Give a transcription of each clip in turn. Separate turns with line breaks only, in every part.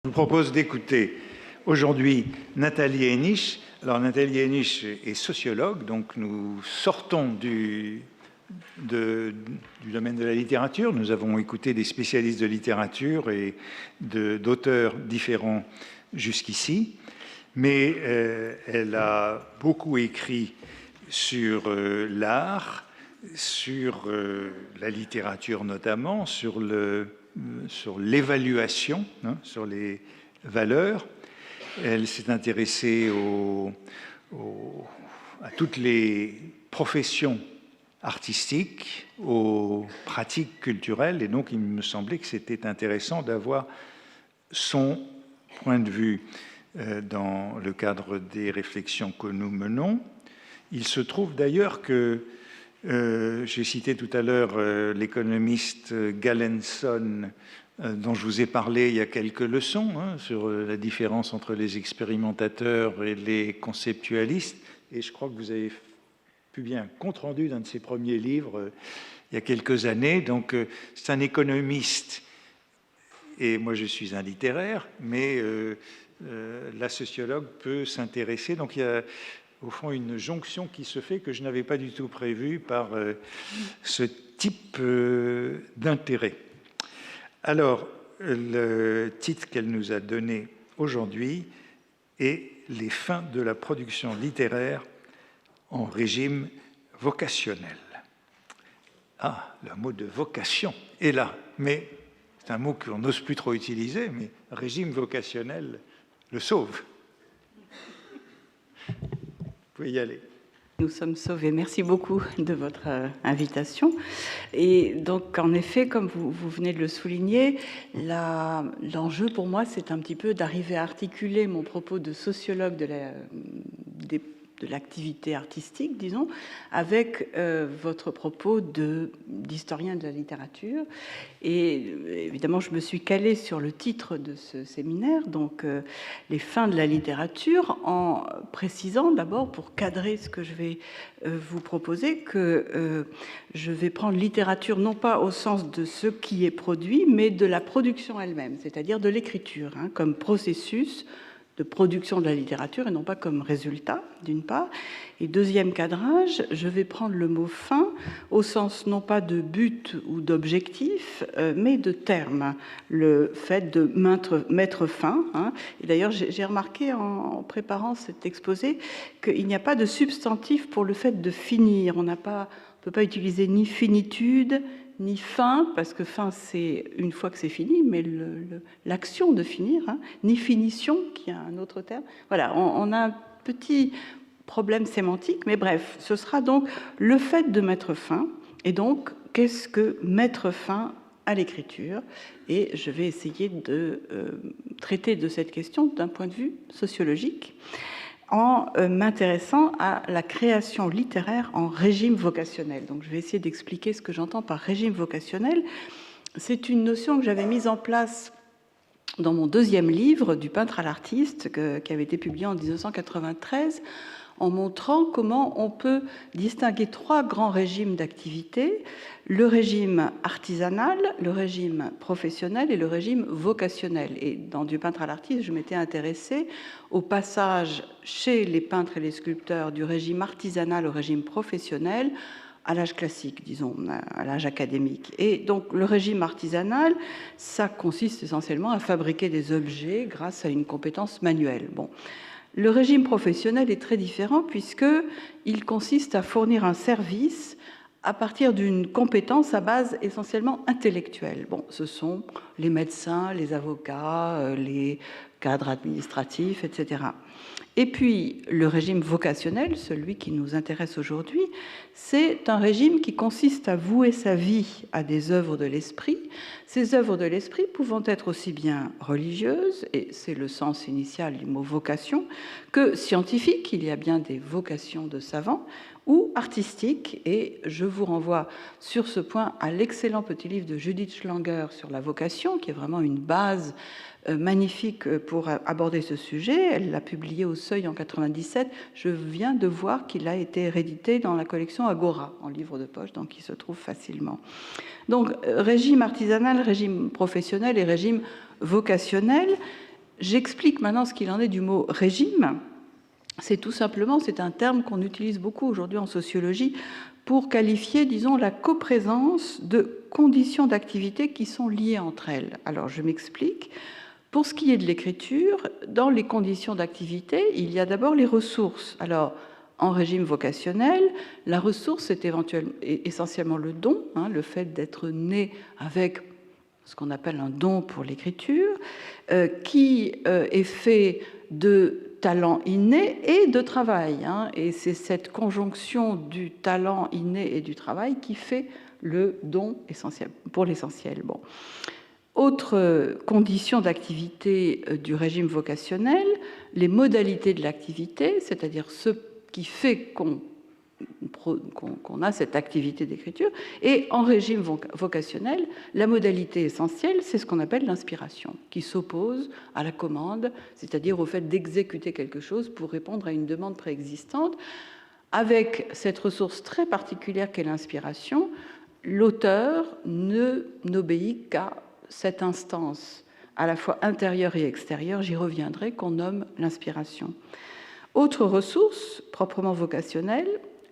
Je vous propose d'écouter aujourd'hui Nathalie Henich. Alors Nathalie Henich est sociologue, donc nous sortons du domaine de la littérature. Nous avons écouté des spécialistes de littérature et d'auteurs différents jusqu'ici, mais elle a beaucoup écrit sur l'art, sur la littérature notamment, sur l'évaluation, sur les valeurs. Elle s'est intéressée à toutes les professions artistiques, aux pratiques culturelles, et donc il me semblait que c'était intéressant d'avoir son point de vue dans le cadre des réflexions que nous menons. Il se trouve d'ailleurs que j'ai cité tout à l'heure l'économiste Galenson, dont je vous ai parlé il y a quelques leçons, sur la différence entre les expérimentateurs et les conceptualistes. Et je crois que vous avez publié un compte-rendu d'un de ses premiers livres il y a quelques années. Donc c'est un économiste, et moi je suis un littéraire, mais la sociologue peut s'intéresser. Donc il y a au fond une jonction qui se fait que je n'avais pas du tout prévue par ce type d'intérêt. Alors, le titre qu'elle nous a donné aujourd'hui est « Les fins de la production littéraire en régime vocationnel ». Ah, le mot de vocation est là, mais c'est un mot qu'on n'ose plus trop utiliser, mais régime vocationnel le sauve. Vous pouvez y aller.
Nous sommes sauvés. Merci beaucoup de votre invitation. Et donc, en effet, comme vous venez de le souligner, l'enjeu pour moi, c'est un petit peu d'arriver à articuler mon propos de sociologue de l'activité artistique, disons, avec votre propos d'historien de la littérature. Et évidemment, je me suis calée sur le titre de ce séminaire, donc les fins de la littérature, en précisant d'abord, pour cadrer ce que je vais vous proposer, que je vais prendre littérature non pas au sens de ce qui est produit, mais de la production elle-même, c'est-à-dire de l'écriture, comme processus de production de la littérature et non pas comme résultat, d'une part. Et deuxième cadrage, je vais prendre le mot « fin » au sens non pas de but ou d'objectif, mais de terme, le fait de mettre fin. Et d'ailleurs, j'ai remarqué en préparant cet exposé qu'il n'y a pas de substantif pour le fait de finir. On ne peut pas utiliser ni finitude, ni fin, parce que fin, c'est une fois que c'est fini, mais l'action de finir, ni finition, qui a un autre terme. Voilà, on a un petit problème sémantique, mais bref, ce sera donc le fait de mettre fin. Et donc, qu'est-ce que mettre fin à l'écriture? Et je vais essayer de traiter de cette question d'un point de vue sociologique, en m'intéressant à la création littéraire en régime vocationnel. Donc, je vais essayer d'expliquer ce que j'entends par régime vocationnel. C'est une notion que j'avais mise en place dans mon deuxième livre, Du peintre à l'artiste, qui avait été publié en 1993, en montrant comment on peut distinguer trois grands régimes d'activité: le régime artisanal, le régime professionnel et le régime vocationnel. Et dans Du peintre à l'artiste, je m'étais intéressée au passage chez les peintres et les sculpteurs du régime artisanal au régime professionnel, à l'âge classique, disons, à l'âge académique. Et donc, le régime artisanal, ça consiste essentiellement à fabriquer des objets grâce à une compétence manuelle. Bon. Le régime professionnel est très différent puisqu'il consiste à fournir un service à partir d'une compétence à base essentiellement intellectuelle. Bon, ce sont les médecins, les avocats, les cadres administratifs, etc. Et puis, le régime vocationnel, celui qui nous intéresse aujourd'hui, c'est un régime qui consiste à vouer sa vie à des œuvres de l'esprit, ces œuvres de l'esprit pouvant être aussi bien religieuses, et c'est le sens initial du mot vocation, que scientifiques, il y a bien des vocations de savants, ou artistiques, et je vous renvoie sur ce point à l'excellent petit livre de Judith Schlanger sur la vocation, qui est vraiment une base magnifique pour aborder ce sujet. Elle l'a publié au Seuil en 97. Je viens de voir qu'il a été réédité dans la collection Agora, en livre de poche, donc il se trouve facilement. Donc, régime artisanal, régime professionnel et régime vocationnel. J'explique maintenant ce qu'il en est du mot régime. C'est tout simplement, c'est un terme qu'on utilise beaucoup aujourd'hui en sociologie pour qualifier, disons, la coprésence de conditions d'activité qui sont liées entre elles. Alors, je m'explique. Pour ce qui est de l'écriture, dans les conditions d'activité, il y a d'abord les ressources. Alors, en régime vocationnel, la ressource est essentiellement le don, le fait d'être né avec ce qu'on appelle un don pour l'écriture, qui est fait de talent inné et de travail. Et c'est cette conjonction du talent inné et du travail qui fait le don essentiel, pour l'essentiel. Bon. Autre condition d'activité du régime vocationnel, les modalités de l'activité, c'est-à-dire ce qui fait qu'on a cette activité d'écriture. Et en régime vocationnel, la modalité essentielle, c'est ce qu'on appelle l'inspiration, qui s'oppose à la commande, c'est-à-dire au fait d'exécuter quelque chose pour répondre à une demande préexistante. Avec cette ressource très particulière qu'est l'inspiration, l'auteur n'obéit qu'à cette instance à la fois intérieure et extérieure, j'y reviendrai, qu'on nomme l'inspiration. Autre ressource proprement vocationnelle,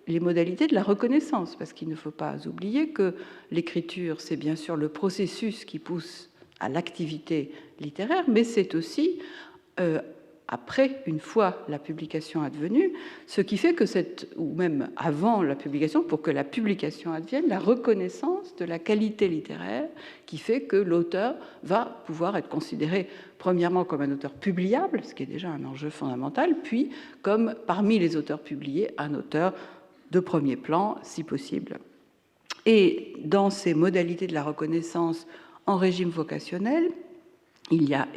les modalités de la reconnaissance, parce qu'il ne faut pas oublier que l'écriture, c'est bien sûr le processus qui pousse à l'activité littéraire, mais c'est aussi, après, une fois la publication advenue, ce qui fait que ou même avant la publication, pour que la publication advienne, la reconnaissance de la qualité littéraire qui fait que l'auteur va pouvoir être considéré premièrement comme un auteur publiable, ce qui est déjà un enjeu fondamental, puis comme parmi les auteurs publiés, un auteur de premier plan, si possible. Et dans ces modalités de la reconnaissance en régime vocationnel, il y a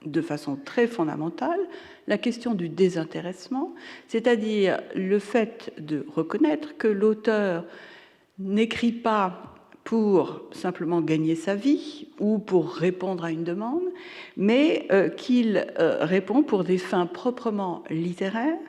de façon très fondamentale la question du désintéressement, c'est-à-dire le fait de reconnaître que l'auteur n'écrit pas pour simplement gagner sa vie ou pour répondre à une demande, mais qu'il répond pour des fins proprement littéraires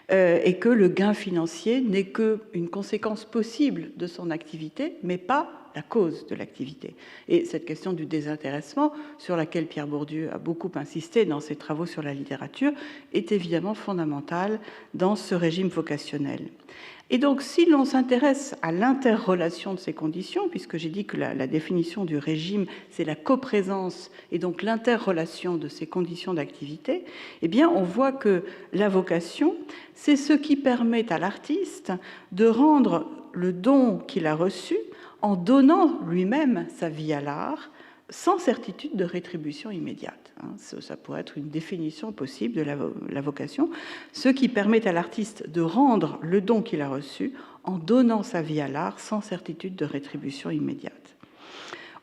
et que le gain financier n'est qu'une conséquence possible de son activité, mais pas la cause de l'activité. Et cette question du désintéressement, sur laquelle Pierre Bourdieu a beaucoup insisté dans ses travaux sur la littérature, est évidemment fondamentale dans ce régime vocationnel. Et donc, si l'on s'intéresse à l'interrelation de ces conditions, puisque j'ai dit que la définition du régime, c'est la coprésence et donc l'interrelation de ces conditions d'activité, eh bien, on voit que la vocation, c'est ce qui permet à l'artiste de rendre le don qu'il a reçu en donnant lui-même sa vie à l'art, sans certitude de rétribution immédiate. Ça pourrait être une définition possible de la vocation, ce qui permet à l'artiste de rendre le don qu'il a reçu en donnant sa vie à l'art sans certitude de rétribution immédiate.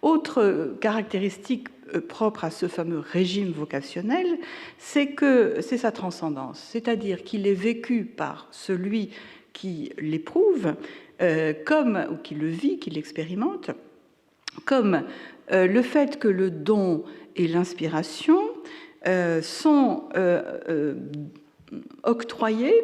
Autre caractéristique propre à ce fameux régime vocationnel, c'est sa transcendance, c'est-à-dire qu'il est vécu par celui qui l'éprouve, ou qui le vit, qui l'expérimente, comme le fait que le don et l'inspiration sont octroyés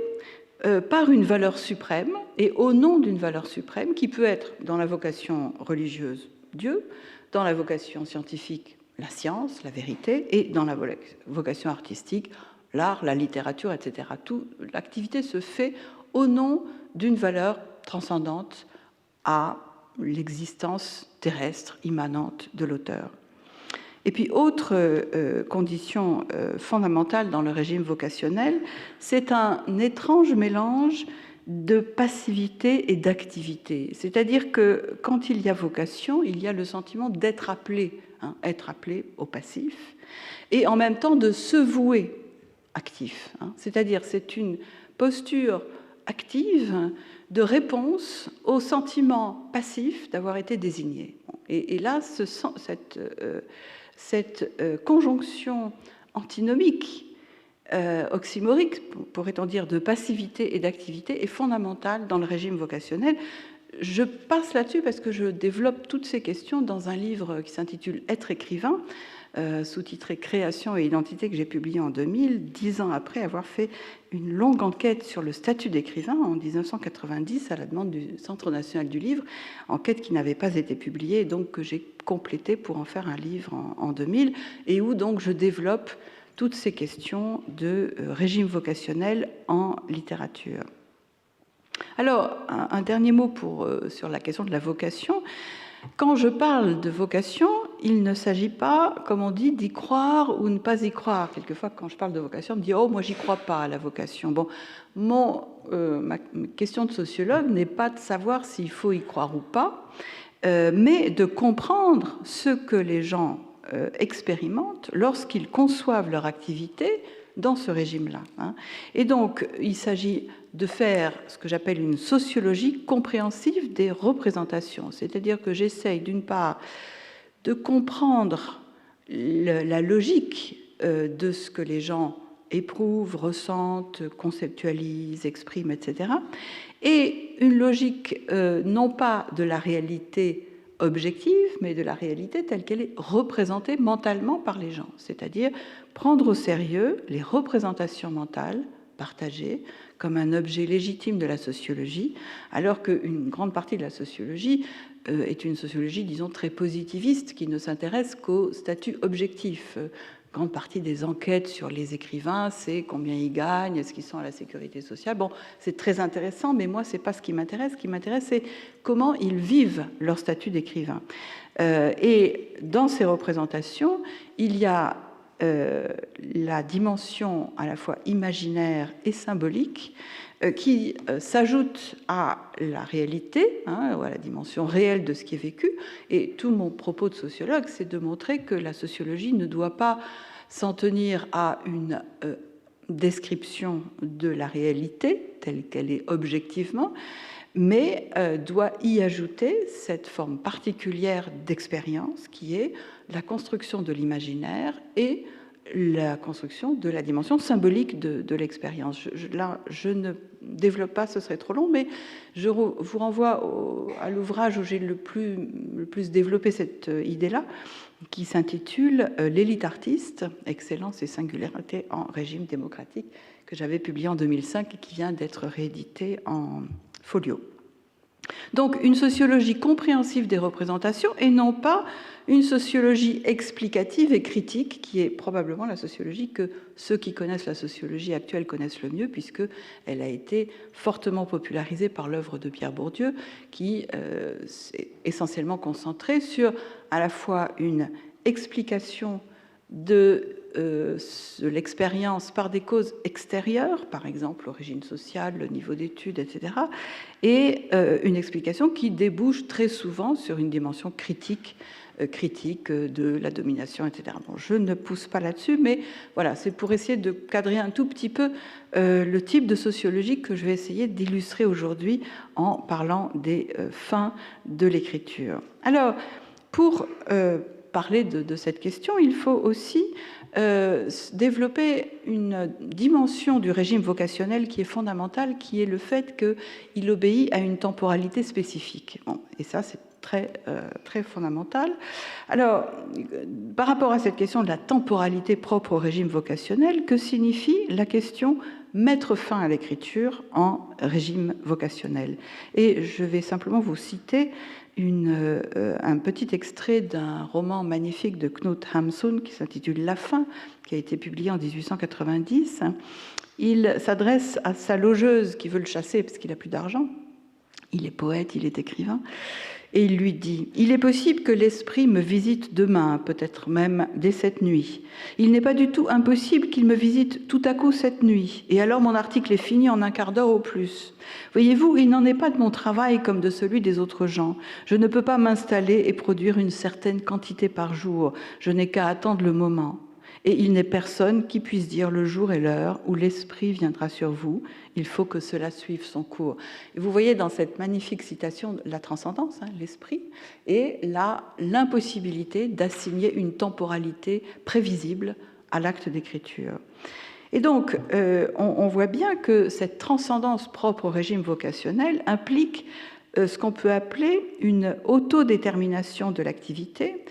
par une valeur suprême et au nom d'une valeur suprême qui peut être, dans la vocation religieuse, Dieu, dans la vocation scientifique, la science, la vérité, et dans la vocation artistique, l'art, la littérature, etc. L'activité se fait au nom d'une valeur transcendante à l'existence terrestre immanente de l'auteur. Et puis, autre condition fondamentale dans le régime vocationnel, c'est un étrange mélange de passivité et d'activité. C'est-à-dire que quand il y a vocation, il y a le sentiment d'être appelé, être appelé au passif, et en même temps de se vouer actif. C'est-à-dire c'est une posture active de réponse au sentiment passif d'avoir été désigné. Et là, cette conjonction antinomique, oxymorique, pourrait-on dire, de passivité et d'activité est fondamentale dans le régime vocationnel. Je passe là-dessus parce que je développe toutes ces questions dans un livre qui s'intitule « Être écrivain », sous-titré « Création et identité » que j'ai publié en 2000, 10 ans après avoir fait une longue enquête sur le statut d'écrivain en 1990 à la demande du Centre national du livre, enquête qui n'avait pas été publiée, donc que j'ai complétée pour en faire un livre en 2000, et où donc je développe toutes ces questions de régime vocationnel en littérature. Alors, un dernier mot sur la question de la vocation. Quand je parle de vocation, il ne s'agit pas, comme on dit, d'y croire ou ne pas y croire. Quelquefois, quand je parle de vocation, on me dit « Oh, moi, j'y crois pas à la vocation ». Bon, ma question de sociologue n'est pas de savoir s'il faut y croire ou pas, mais de comprendre ce que les gens expérimentent lorsqu'ils conçoivent leur activité dans ce régime-là. Et donc, il s'agit de faire ce que j'appelle une sociologie compréhensive des représentations. C'est-à-dire que j'essaye, d'une part, de comprendre la logique de ce que les gens éprouvent, ressentent, conceptualisent, expriment, etc. Et une logique non pas de la réalité objective, mais de la réalité telle qu'elle est représentée mentalement par les gens. C'est-à-dire prendre au sérieux les représentations mentales partagées comme un objet légitime de la sociologie, alors qu'une grande partie de la sociologie est une sociologie, disons, très positiviste, qui ne s'intéresse qu'au statut objectif. Grande partie des enquêtes sur les écrivains, c'est combien ils gagnent, est-ce qu'ils sont à la sécurité sociale. Bon, c'est très intéressant, mais moi, c'est pas ce qui m'intéresse. Ce qui m'intéresse, c'est comment ils vivent leur statut d'écrivain. Et dans ces représentations, il y a la dimension à la fois imaginaire et symbolique qui s'ajoute à la réalité, ou à la dimension réelle de ce qui est vécu. Et tout mon propos de sociologue, c'est de montrer que la sociologie ne doit pas s'en tenir à une description de la réalité telle qu'elle est objectivement, mais doit y ajouter cette forme particulière d'expérience qui est la construction de l'imaginaire et la construction de la dimension symbolique de l'expérience. Là, je ne développe pas, ce serait trop long, mais je vous renvoie à l'ouvrage où j'ai le plus développé cette idée-là, qui s'intitule « L'élite artiste, excellence et singularité en régime démocratique », que j'avais publié en 2005 et qui vient d'être réédité en folio. Donc, une sociologie compréhensive des représentations et non pas une sociologie explicative et critique, qui est probablement la sociologie que ceux qui connaissent la sociologie actuelle connaissent le mieux, puisqu'elle a été fortement popularisée par l'œuvre de Pierre Bourdieu, qui s'est essentiellement concentrée sur à la fois une explication de l'expérience par des causes extérieures, par exemple l'origine sociale, le niveau d'études, etc., et une explication qui débouche très souvent sur une dimension critique de la domination, etc. Bon, je ne pousse pas là-dessus, mais voilà, c'est pour essayer de cadrer un tout petit peu le type de sociologie que je vais essayer d'illustrer aujourd'hui en parlant des fins de l'écriture. Alors, pour parler de cette question, il faut aussi développer une dimension du régime vocationnel qui est fondamentale, qui est le fait qu'il obéit à une temporalité spécifique. Bon, et ça, c'est très fondamental. Alors, par rapport à cette question de la temporalité propre au régime vocationnel, que signifie la question mettre fin à l'écriture en régime vocationnel? Et je vais simplement vous citer un petit extrait d'un roman magnifique de Knut Hamsun qui s'intitule « La fin », qui a été publié en 1890. Il s'adresse à sa logeuse qui veut le chasser parce qu'il n'a plus d'argent. Il est poète, il est écrivain. Et il lui dit « Il est possible que l'esprit me visite demain, peut-être même dès cette nuit. Il n'est pas du tout impossible qu'il me visite tout à coup cette nuit. Et alors mon article est fini en un quart d'heure au plus. Voyez-vous, il n'en est pas de mon travail comme de celui des autres gens. Je ne peux pas m'installer et produire une certaine quantité par jour. Je n'ai qu'à attendre le moment. Et il n'est personne qui puisse dire le jour et l'heure où l'esprit viendra sur vous. Il faut que cela suive son cours. » Et vous voyez dans cette magnifique citation la transcendance, l'esprit, et l'impossibilité d'assigner une temporalité prévisible à l'acte d'écriture. Et donc, on voit bien que cette transcendance propre au régime vocationnel implique ce qu'on peut appeler une autodétermination de l'activité,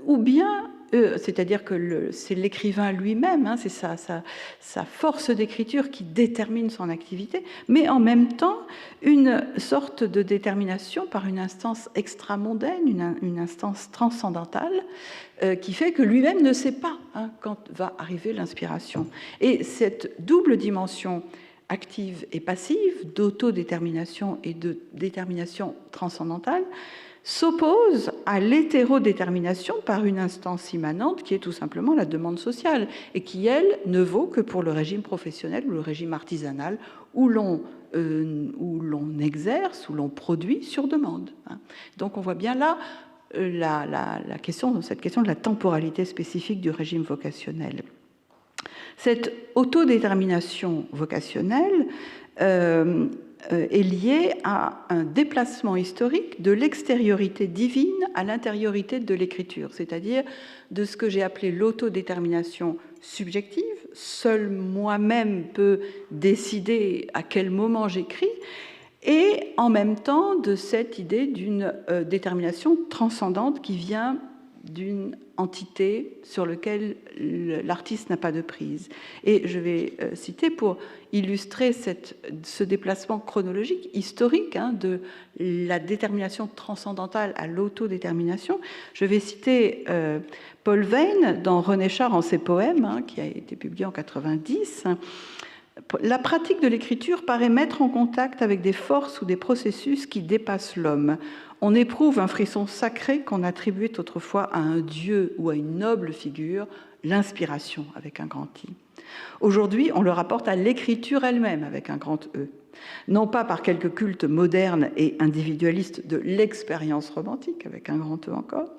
ou bien c'est-à-dire que c'est l'écrivain lui-même, hein, c'est sa force d'écriture qui détermine son activité, mais en même temps une sorte de détermination par une instance extramondaine, une instance transcendantale, qui fait que lui-même ne sait pas, hein, quand va arriver l'inspiration. Et cette double dimension active et passive, d'autodétermination et de détermination transcendantale, s'oppose à l'hétérodétermination par une instance immanente qui est tout simplement la demande sociale et qui, elle, ne vaut que pour le régime professionnel ou le régime artisanal où l'on exerce, où l'on produit sur demande. Donc on voit bien là cette question de la temporalité spécifique du régime vocationnel. Cette autodétermination vocationnelle est liée à un déplacement historique de l'extériorité divine à l'intériorité de l'écriture, c'est-à-dire de ce que j'ai appelé l'autodétermination subjective. Seul moi-même peut décider à quel moment j'écris, et en même temps de cette idée d'une détermination transcendante qui vient d'une entité sur laquelle l'artiste n'a pas de prise. Et je vais citer, pour illustrer ce déplacement chronologique, historique, hein, de la détermination transcendantale à l'autodétermination, je vais citer Paul Veyne dans René Char en ses poèmes, hein, qui a été publié en 90. La pratique de l'écriture paraît mettre en contact avec des forces ou des processus qui dépassent l'homme. On éprouve un frisson sacré qu'on attribuait autrefois à un dieu ou à une noble figure, l'inspiration avec un grand I. Aujourd'hui, on le rapporte à l'écriture elle-même avec un grand E. Non pas par quelque culte moderne et individualiste de l'expérience romantique, avec un grand E encore,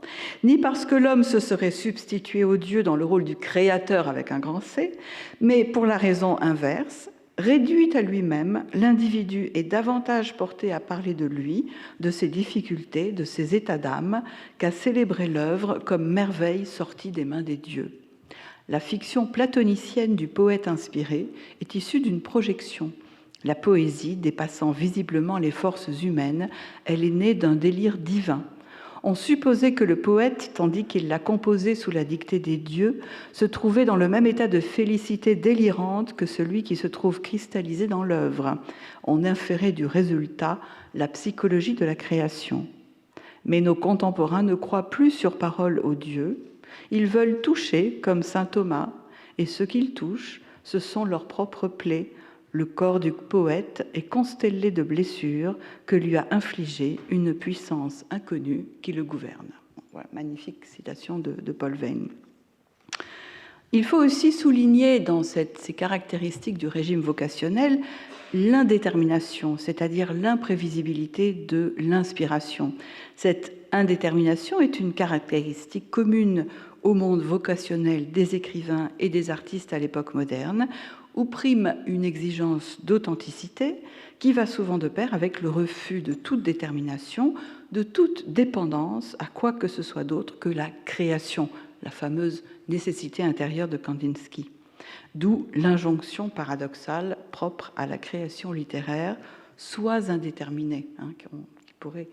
ni parce que l'homme se serait substitué au Dieu dans le rôle du créateur, avec un grand C, mais pour la raison inverse. Réduit à lui-même, l'individu est davantage porté à parler de lui, de ses difficultés, de ses états d'âme, qu'à célébrer l'œuvre comme merveille sortie des mains des dieux. La fiction platonicienne du poète inspiré est issue d'une projection. La poésie, dépassant visiblement les forces humaines, elle est née d'un délire divin. On supposait que le poète, tandis qu'il l'a composé sous la dictée des dieux, se trouvait dans le même état de félicité délirante que celui qui se trouve cristallisé dans l'œuvre. On inférait du résultat la psychologie de la création. Mais nos contemporains ne croient plus sur parole aux dieux. Ils veulent toucher, comme saint Thomas, et ce qu'ils touchent, ce sont leurs propres plaies. Le corps du poète est constellé de blessures que lui a infligées une puissance inconnue qui le gouverne. Voilà, magnifique citation de Paul Veyne. Il faut aussi souligner dans ces caractéristiques du régime vocationnel l'indétermination, c'est-à-dire l'imprévisibilité de l'inspiration. Cette indétermination est une caractéristique commune au monde vocationnel des écrivains et des artistes à l'époque moderne, où prime une exigence d'authenticité qui va souvent de pair avec le refus de toute détermination, de toute dépendance à quoi que ce soit d'autre que la création, la fameuse nécessité intérieure de Kandinsky. D'où l'injonction paradoxale propre à la création littéraire, sois indéterminé, hein, qui pourrait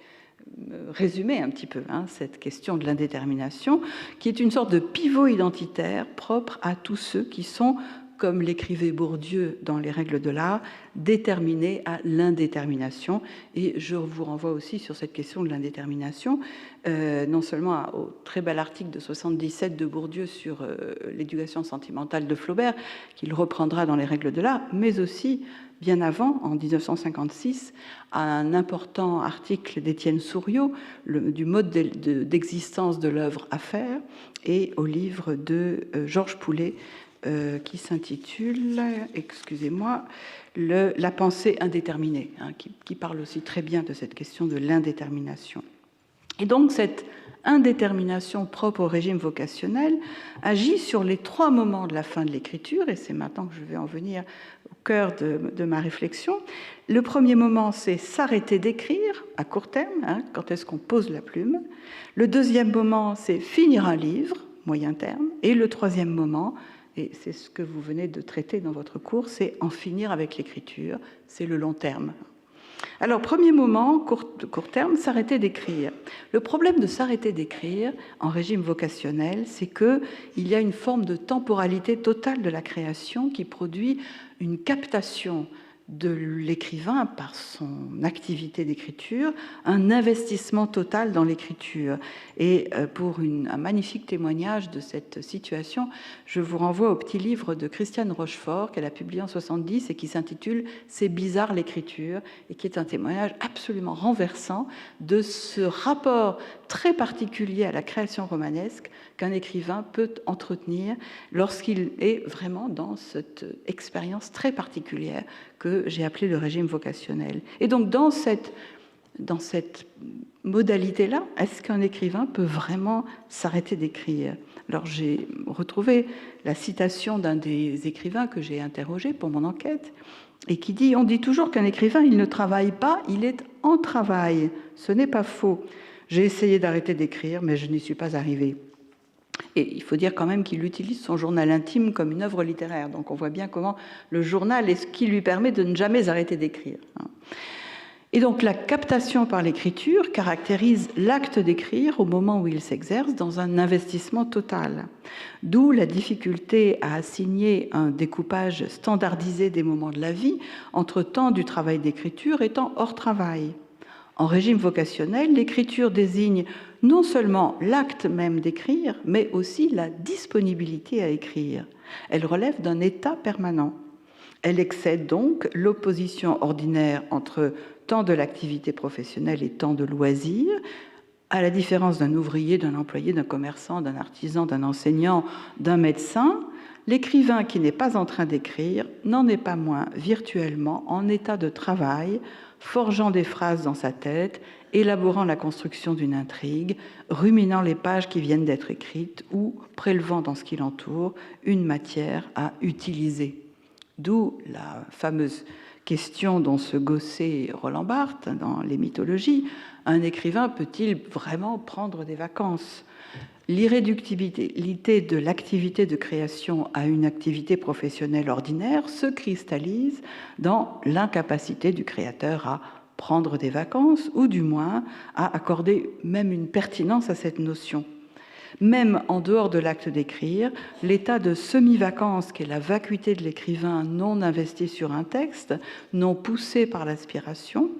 résumer un petit peu cette question de l'indétermination, qui est une sorte de pivot identitaire propre à tous ceux qui sont, comme l'écrivait Bourdieu dans Les règles de l'art, déterminés à l'indétermination. Et je vous renvoie aussi sur cette question de l'indétermination, non seulement au très bel article de 77 de Bourdieu sur l'éducation sentimentale de Flaubert, qu'il reprendra dans Les règles de l'art, mais aussi, bien avant, en 1956, à un important article d'Étienne Souriau, du mode d'existence de l'œuvre à faire, et au livre de Georges Poulet, qui s'intitule, excusez-moi, La pensée indéterminée, qui parle aussi très bien de cette question de l'indétermination. Et donc cette indétermination propre au régime vocationnel agit sur les trois moments de la fin de l'écriture, et c'est maintenant que je vais en venir au cœur de ma réflexion. Le premier moment, c'est s'arrêter d'écrire à court terme, quand est-ce qu'on pose la plume. Le deuxième moment, c'est finir un livre, moyen terme. Et le troisième moment, et c'est ce que vous venez de traiter dans votre cours, c'est en finir avec l'écriture, c'est le long terme. Alors, premier moment, court terme, s'arrêter d'écrire. Le problème de s'arrêter d'écrire en régime vocationnel, c'est qu'il y a une forme de temporalité totale de la création qui produit une captation de l'écrivain par son activité d'écriture, un investissement total dans l'écriture. Et pour un magnifique témoignage de cette situation, je vous renvoie au petit livre de Christiane Rochefort qu'elle a publié en 70 et qui s'intitule « C'est bizarre l'écriture » et qui est un témoignage absolument renversant de ce rapport très particulier à la création romanesque qu'un écrivain peut entretenir lorsqu'il est vraiment dans cette expérience très particulière que j'ai appelée le régime vocationnel. Et donc, dans cette modalité-là, est-ce qu'un écrivain peut vraiment s'arrêter d'écrire? Alors, j'ai retrouvé la citation d'un des écrivains que j'ai interrogé pour mon enquête et qui dit « On dit toujours qu'un écrivain, il ne travaille pas, il est en travail. Ce n'est pas faux. J'ai essayé d'arrêter d'écrire, mais je n'y suis pas arrivé. » Et il faut dire quand même qu'il utilise son journal intime comme une œuvre littéraire. Donc on voit bien comment le journal est ce qui lui permet de ne jamais arrêter d'écrire. Et donc la captation par l'écriture caractérise l'acte d'écrire au moment où il s'exerce dans un investissement total. D'où la difficulté à assigner un découpage standardisé des moments de la vie entre temps du travail d'écriture et temps hors travail. En régime vocationnel, l'écriture désigne non seulement l'acte même d'écrire, mais aussi la disponibilité à écrire. Elle relève d'un état permanent. Elle excède donc l'opposition ordinaire entre temps de l'activité professionnelle et temps de loisir, à la différence d'un ouvrier, d'un employé, d'un commerçant, d'un artisan, d'un enseignant, d'un médecin. L'écrivain qui n'est pas en train d'écrire n'en est pas moins virtuellement en état de travail, forgeant des phrases dans sa tête, élaborant la construction d'une intrigue, ruminant les pages qui viennent d'être écrites ou prélevant dans ce qui l'entoure une matière à utiliser. D'où la fameuse question dont se gaussait Roland Barthes dans les mythologies, un écrivain peut-il vraiment prendre des vacances ? L'irréductibilité de l'activité de création à une activité professionnelle ordinaire se cristallise dans l'incapacité du créateur à prendre des vacances ou du moins à accorder même une pertinence à cette notion. Même en dehors de l'acte d'écrire, l'état de semi-vacances qu'est la vacuité de l'écrivain non investi sur un texte, non poussé par l'aspiration,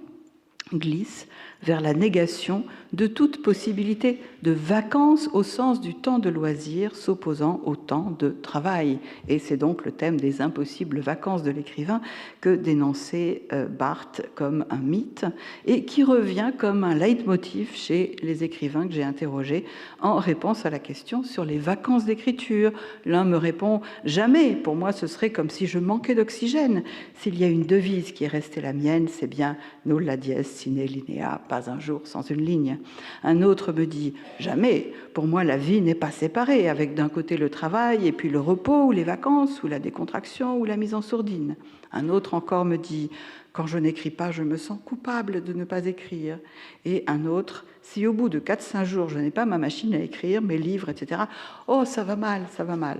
glisse vers la négation de toute possibilité de vacances au sens du temps de loisir s'opposant au temps de travail. Et c'est donc le thème des impossibles vacances de l'écrivain que dénonçait Barthes comme un mythe et qui revient comme un leitmotiv chez les écrivains que j'ai interrogés en réponse à la question sur les vacances d'écriture. L'un me répond « Jamais, pour moi ce serait comme si je manquais d'oxygène. S'il y a une devise qui est restée la mienne, c'est bien « nulla dies sine linea », pas un jour sans une ligne. Un autre me dit « Jamais, pour moi la vie n'est pas séparée, avec d'un côté le travail et puis le repos ou les vacances ou la décontraction ou la mise en sourdine. » Un autre encore me dit « Quand je n'écris pas, je me sens coupable de ne pas écrire. » Et un autre « Si au bout de 4-5 jours, je n'ai pas ma machine à écrire, mes livres, etc., oh, ça va mal, ça va mal. »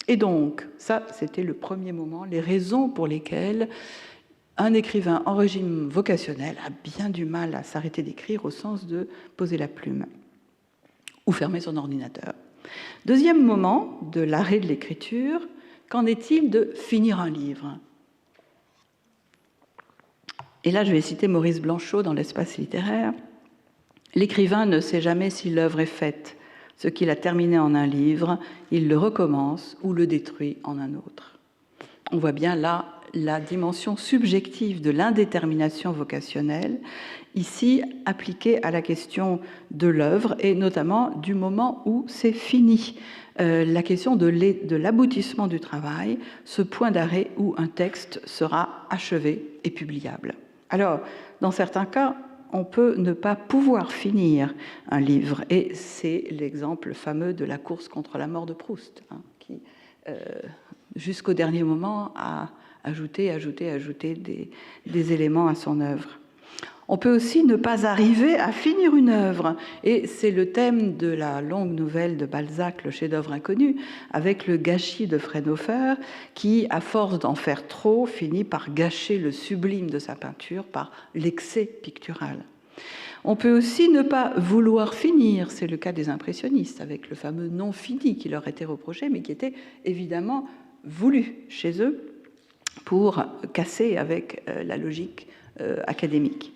Et donc, ça, c'était le premier moment, les raisons pour lesquelles un écrivain en régime vocationnel a bien du mal à s'arrêter d'écrire au sens de poser la plume ou fermer son ordinateur. Deuxième moment de l'arrêt de l'écriture, qu'en est-il de finir un livre ? Et là, je vais citer Maurice Blanchot dans l'Espace littéraire. « L'écrivain ne sait jamais si l'œuvre est faite. Ce qu'il a terminé en un livre, il le recommence ou le détruit en un autre. » On voit bien là la dimension subjective de l'indétermination vocationnelle, ici appliquée à la question de l'œuvre et notamment du moment où c'est fini. La question de l'aboutissement du travail, ce point d'arrêt où un texte sera achevé et publiable. Alors, dans certains cas, on peut ne pas pouvoir finir un livre, et c'est l'exemple fameux de la course contre la mort de Proust, qui, jusqu'au dernier moment, a ajouter des éléments à son œuvre. On peut aussi ne pas arriver à finir une œuvre. Et c'est le thème de la longue nouvelle de Balzac, Le chef-d'œuvre inconnu, avec le gâchis de Fraunhofer, qui, à force d'en faire trop, finit par gâcher le sublime de sa peinture par l'excès pictural. On peut aussi ne pas vouloir finir, c'est le cas des impressionnistes, avec le fameux non fini qui leur était reproché, mais qui était évidemment voulu chez eux pour casser avec la logique académique.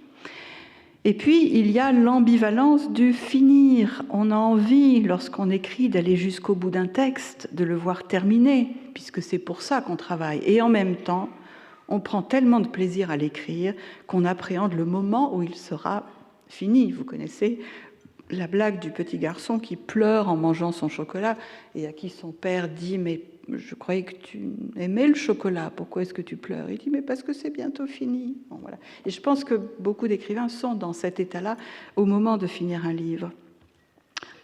Et puis, il y a l'ambivalence du finir. On a envie, lorsqu'on écrit, d'aller jusqu'au bout d'un texte, de le voir terminé, puisque c'est pour ça qu'on travaille. Et en même temps, on prend tellement de plaisir à l'écrire qu'on appréhende le moment où il sera fini. Vous connaissez la blague du petit garçon qui pleure en mangeant son chocolat et à qui son père dit « Mais je croyais que tu aimais le chocolat, pourquoi est-ce que tu pleures ?» Il dit « Mais parce que c'est bientôt fini. » Bon, voilà. Et je pense que beaucoup d'écrivains sont dans cet état-là au moment de finir un livre.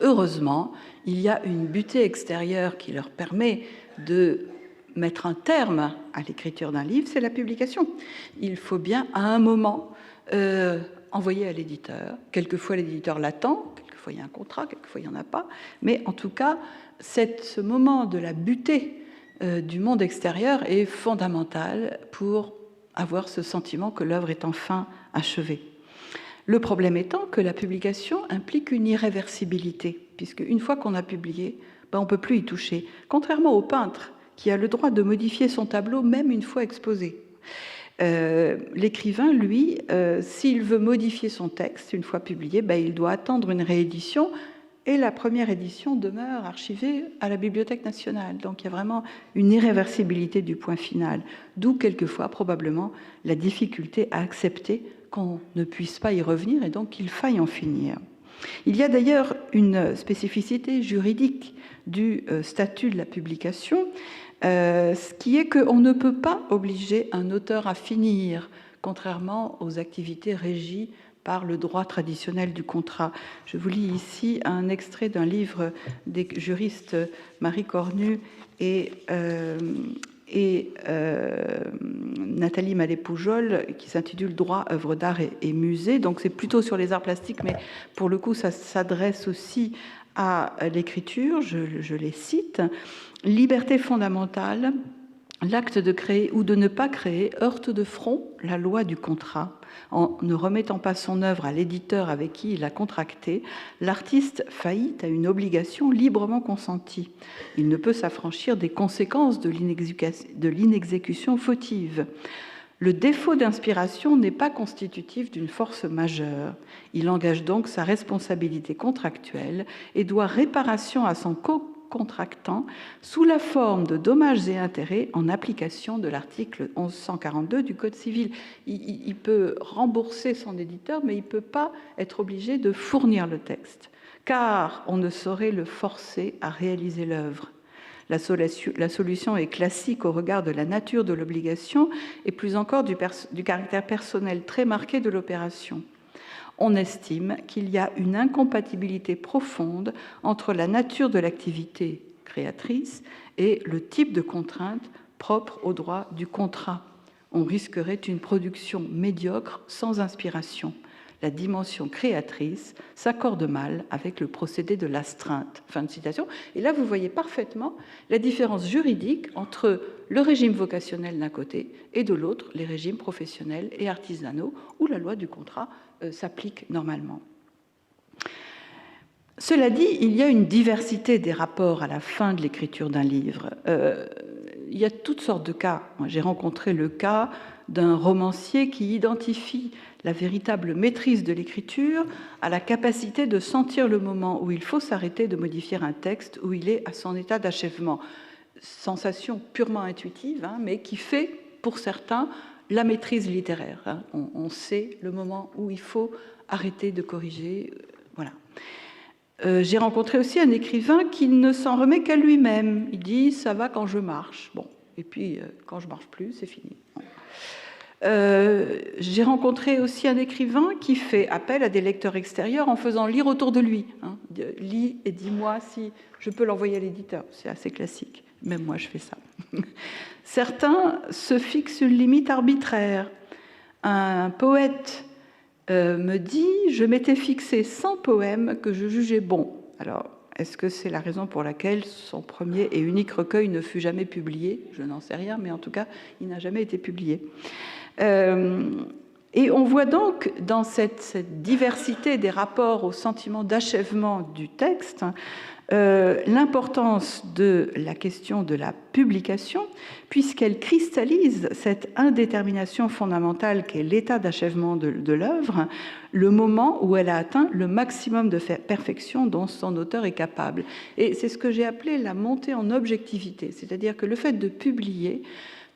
Heureusement, il y a une butée extérieure qui leur permet de mettre un terme à l'écriture d'un livre, c'est la publication. Il faut bien, à un moment, envoyer à l'éditeur. Quelquefois, l'éditeur l'attend, quelquefois, il y a un contrat, quelquefois, il n'y en a pas. Mais en tout cas, ce moment de la butée du monde extérieur est fondamental pour avoir ce sentiment que l'œuvre est enfin achevée. Le problème étant que la publication implique une irréversibilité, puisque une fois qu'on a publié, on ne peut plus y toucher. Contrairement au peintre, qui a le droit de modifier son tableau même une fois exposé. L'écrivain, lui, s'il veut modifier son texte une fois publié, il doit attendre une réédition, et la première édition demeure archivée à la Bibliothèque nationale. Donc il y a vraiment une irréversibilité du point final, d'où quelquefois probablement la difficulté à accepter qu'on ne puisse pas y revenir et donc qu'il faille en finir. Il y a d'ailleurs une spécificité juridique du statut de la publication, ce qui est qu'on ne peut pas obliger un auteur à finir, contrairement aux activités régies par le droit traditionnel du contrat. Je vous lis ici un extrait d'un livre des juristes Marie Cornu et Nathalie Mallet-Poujol, qui s'intitule « Droit, œuvres d'art et musées ». Donc c'est plutôt sur les arts plastiques, mais pour le coup, ça s'adresse aussi à l'écriture. Je les cite. « Liberté fondamentale, l'acte de créer ou de ne pas créer heurte de front la loi du contrat. En ne remettant pas son œuvre à l'éditeur avec qui il a contracté, l'artiste faillit à une obligation librement consentie. Il ne peut s'affranchir des conséquences de l'inexécution fautive. Le défaut d'inspiration n'est pas constitutif d'une force majeure. Il engage donc sa responsabilité contractuelle et doit réparation à son co-contractant sous la forme de dommages et intérêts en application de l'article 1142 du Code civil. Il peut rembourser son éditeur, mais il ne peut pas être obligé de fournir le texte, car on ne saurait le forcer à réaliser l'œuvre. La solution est classique au regard de la nature de l'obligation et plus encore du caractère personnel très marqué de l'opération. On estime qu'il y a une incompatibilité profonde entre la nature de l'activité créatrice et le type de contrainte propre au droit du contrat. On risquerait une production médiocre sans inspiration. La dimension créatrice s'accorde mal avec le procédé de l'astreinte. » Fin de citation. Et là, vous voyez parfaitement la différence juridique entre le régime vocationnel d'un côté et de l'autre, les régimes professionnels et artisanaux, où la loi du contrat s'applique normalement. Cela dit, il y a une diversité des rapports à la fin de l'écriture d'un livre. Il y a toutes sortes de cas. Moi, j'ai rencontré le cas d'un romancier qui identifie la véritable maîtrise de l'écriture à la capacité de sentir le moment où il faut s'arrêter de modifier un texte, où il est à son état d'achèvement. Sensation purement intuitive, mais qui fait, pour certains, la maîtrise littéraire. On sait le moment où il faut arrêter de corriger. Voilà. J'ai rencontré aussi un écrivain qui ne s'en remet qu'à lui-même. Il dit « ça va quand je marche ». Bon, et puis quand je marche plus, c'est fini. J'ai rencontré aussi un écrivain qui fait appel à des lecteurs extérieurs en faisant lire autour de lui. Lis et dis-moi si je peux l'envoyer à l'éditeur. C'est assez classique. Même moi, je fais ça. Certains se fixent une limite arbitraire. Un poète me dit « Je m'étais fixé 100 poèmes que je jugeais bons ». Alors, est-ce que c'est la raison pour laquelle son premier et unique recueil ne fut jamais publié? Je n'en sais rien, mais en tout cas, il n'a jamais été publié. Et on voit donc dans cette diversité des rapports au sentiment d'achèvement du texte l'importance de la question de la publication, puisqu'elle cristallise cette indétermination fondamentale qu'est l'état d'achèvement de l'œuvre, le moment où elle a atteint le maximum de perfection dont son auteur est capable. Et c'est ce que j'ai appelé la montée en objectivité, c'est-à-dire que le fait de publier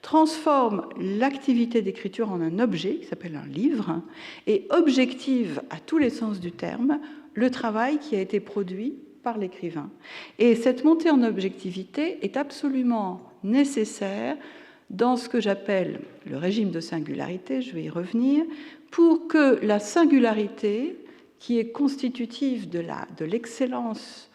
transforme l'activité d'écriture en un objet qui s'appelle un livre et objective à tous les sens du terme le travail qui a été produit par l'écrivain. Et cette montée en objectivité est absolument nécessaire dans ce que j'appelle le régime de singularité, je vais y revenir, pour que la singularité, qui est constitutive de l'excellence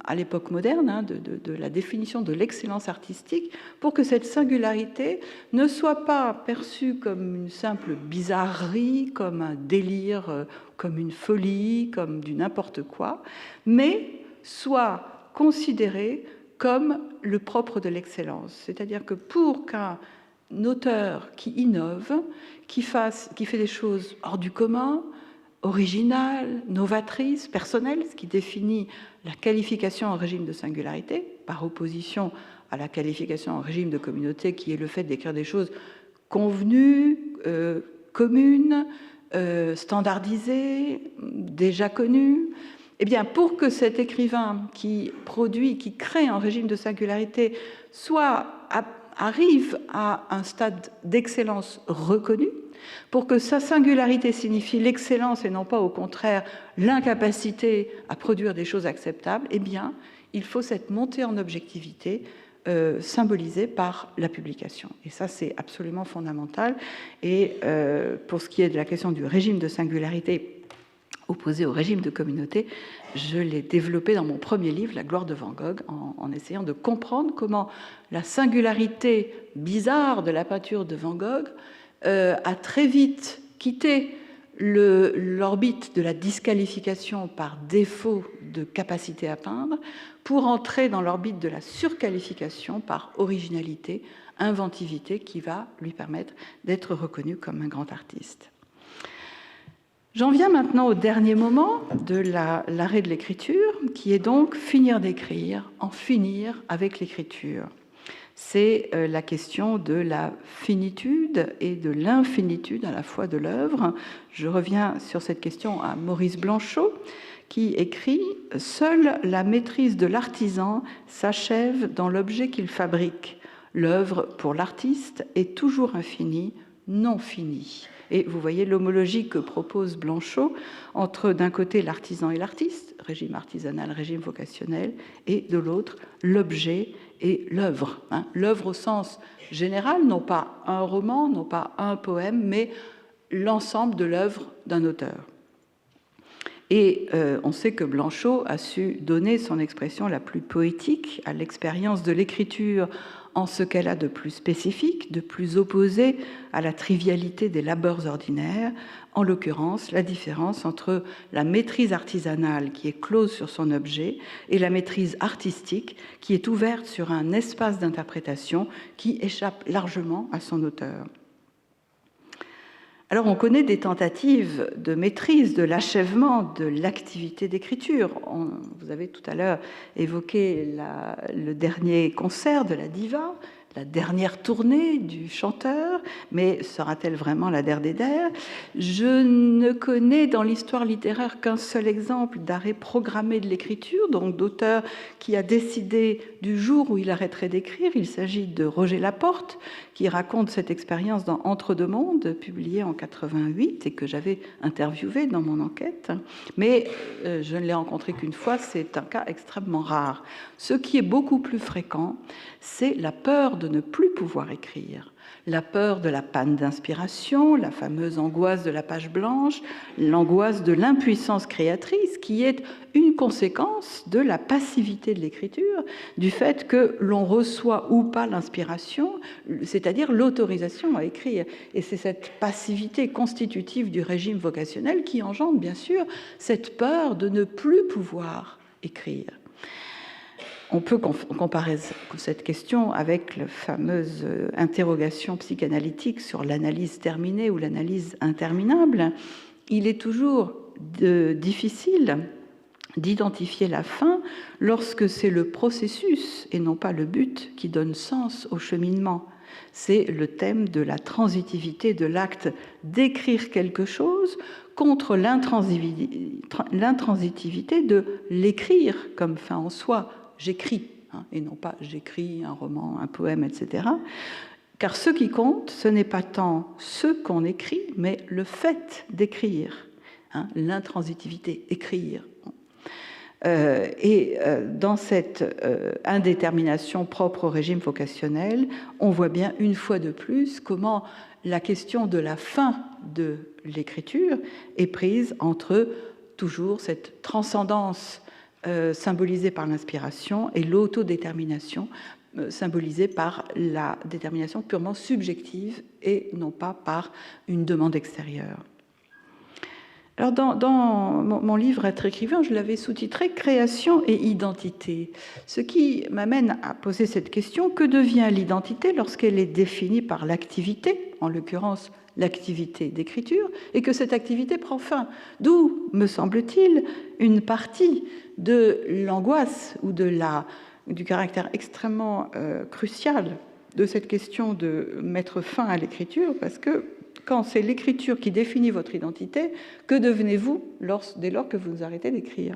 à l'époque moderne, de la définition de l'excellence artistique, pour que cette singularité ne soit pas perçue comme une simple bizarrerie, comme un délire, comme une folie, comme du n'importe quoi, mais soit considérée comme le propre de l'excellence. C'est-à-dire que pour qu'un auteur qui innove, qui fait des choses hors du commun, originales, novatrices, personnelles, ce qui définit la qualification en régime de singularité, par opposition à la qualification en régime de communauté, qui est le fait d'écrire des choses convenues, communes, standardisées, déjà connues. Eh bien, pour que cet écrivain qui produit, qui crée un régime de singularité, arrive à un stade d'excellence reconnu, pour que sa singularité signifie l'excellence et non pas au contraire l'incapacité à produire des choses acceptables, eh bien, il faut cette montée en objectivité symbolisée par la publication. Et ça, c'est absolument fondamental. Et pour ce qui est de la question du régime de singularité opposé au régime de communauté, je l'ai développé dans mon premier livre, La gloire de Van Gogh, en essayant de comprendre comment la singularité bizarre de la peinture de Van Gogh a très vite quitté l'orbite de la disqualification par défaut de capacité à peindre pour entrer dans l'orbite de la surqualification par originalité, inventivité qui va lui permettre d'être reconnu comme un grand artiste. J'en viens maintenant au dernier moment de l'arrêt de l'écriture, qui est donc finir d'écrire, en finir avec l'écriture. C'est la question de la finitude et de l'infinitude à la fois de l'œuvre. Je reviens sur cette question à Maurice Blanchot, qui écrit « Seule la maîtrise de l'artisan s'achève dans l'objet qu'il fabrique. L'œuvre, pour l'artiste, est toujours infinie, non finie. » Et vous voyez l'homologie que propose Blanchot entre, d'un côté, l'artisan et l'artiste, régime artisanal, régime vocationnel, et de l'autre, l'objet et l'œuvre. L'œuvre au sens général, non pas un roman, non pas un poème, mais l'ensemble de l'œuvre d'un auteur. Et on sait que Blanchot a su donner son expression la plus poétique à l'expérience de l'écriture en ce qu'elle a de plus spécifique, de plus opposé à la trivialité des labeurs ordinaires, en l'occurrence la différence entre la maîtrise artisanale qui est close sur son objet et la maîtrise artistique qui est ouverte sur un espace d'interprétation qui échappe largement à son auteur. Alors on connaît des tentatives de maîtrise de l'achèvement de l'activité d'écriture. Vous avez tout à l'heure évoqué le dernier concert de la diva, la dernière tournée du chanteur, mais sera-t-elle vraiment la der des der? Je ne connais dans l'histoire littéraire qu'un seul exemple d'arrêt programmé de l'écriture, donc d'auteur qui a décidé du jour où il arrêterait d'écrire. Il s'agit de Roger Laporte, qui raconte cette expérience dans Entre deux mondes, publié en 88 et que j'avais interviewé dans mon enquête. Mais je ne l'ai rencontré qu'une fois, c'est un cas extrêmement rare. Ce qui est beaucoup plus fréquent, c'est la peur de ne plus pouvoir écrire, La peur de la panne d'inspiration, la fameuse angoisse de la page blanche, l'angoisse de l'impuissance créatrice, qui est une conséquence de la passivité de l'écriture, du fait que l'on reçoit ou pas l'inspiration, c'est-à-dire l'autorisation à écrire. Et c'est cette passivité constitutive du régime vocationnel qui engendre, bien sûr, cette peur de ne plus pouvoir écrire. On peut comparer cette question avec la fameuse interrogation psychanalytique sur l'analyse terminée ou l'analyse interminable. Il est toujours difficile d'identifier la fin lorsque c'est le processus et non pas le but qui donne sens au cheminement. C'est le thème de la transitivité de l'acte d'écrire quelque chose contre l'intransitivité de l'écrire comme fin en soi. J'écris, et non pas j'écris un roman, un poème, etc. Car ce qui compte, ce n'est pas tant ce qu'on écrit, mais le fait d'écrire, l'intransitivité, écrire. Dans cette indétermination propre au régime vocationnel, on voit bien une fois de plus comment la question de la fin de l'écriture est prise entre toujours cette transcendance symbolisée par l'inspiration et l'autodétermination symbolisée par la détermination purement subjective et non pas par une demande extérieure. Alors dans mon livre Être écrivain, je l'avais sous-titré « Création et identité », ce qui m'amène à poser cette question: que devient l'identité lorsqu'elle est définie par l'activité, en l'occurrence l'activité d'écriture, et que cette activité prend fin? D'où, me semble-t-il, une partie de l'angoisse ou du caractère extrêmement crucial de cette question de mettre fin à l'écriture, parce que quand c'est l'écriture qui définit votre identité, que devenez-vous dès lors que vous arrêtez d'écrire?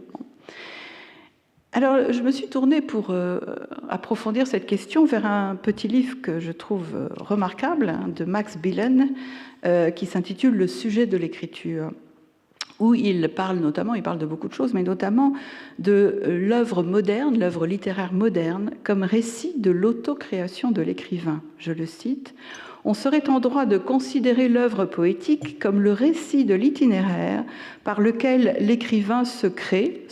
Alors, je me suis tournée pour approfondir cette question vers un petit livre que je trouve remarquable, de Max Billen, qui s'intitule « Le sujet de l'écriture », où il parle de beaucoup de choses, mais notamment de l'œuvre moderne, l'œuvre littéraire moderne, comme récit de l'autocréation de l'écrivain. Je le cite: « On serait en droit de considérer l'œuvre poétique comme le récit de l'itinéraire par lequel l'écrivain se crée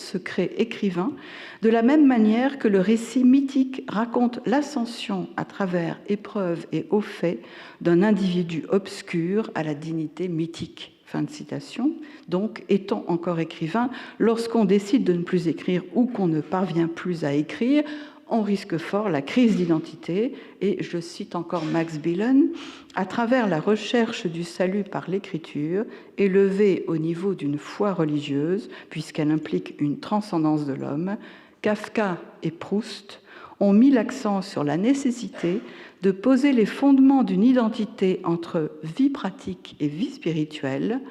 écrivain, de la même manière que le récit mythique raconte l'ascension à travers épreuves et hauts faits d'un individu obscur à la dignité mythique. » Fin de citation. Donc, est-on encore écrivain lorsqu'on décide de ne plus écrire ou qu'on ne parvient plus à écrire? On risque fort la crise d'identité. Et je cite encore Max Billen: « À travers la recherche du salut par l'écriture, élevée au niveau d'une foi religieuse, puisqu'elle implique une transcendance de l'homme, Kafka et Proust ont mis l'accent sur la nécessité de poser les fondements d'une identité entre vie pratique et vie spirituelle,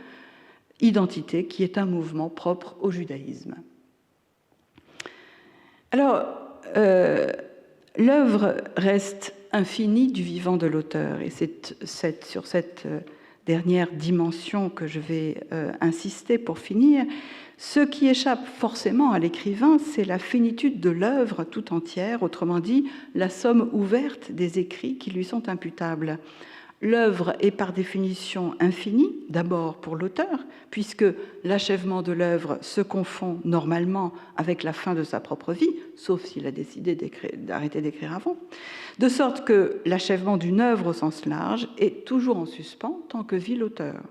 identité qui est un mouvement propre au judaïsme. » Alors, l'œuvre reste infinie du vivant de l'auteur, et c'est sur cette dernière dimension que je vais insister pour finir. Ce qui échappe forcément à l'écrivain, c'est la finitude de l'œuvre tout entière, autrement dit, la somme ouverte des écrits qui lui sont imputables. L'œuvre est par définition infinie, d'abord pour l'auteur, puisque l'achèvement de l'œuvre se confond normalement avec la fin de sa propre vie, sauf s'il a décidé d'arrêter d'écrire avant, de sorte que l'achèvement d'une œuvre au sens large est toujours en suspens tant que vit l'auteur.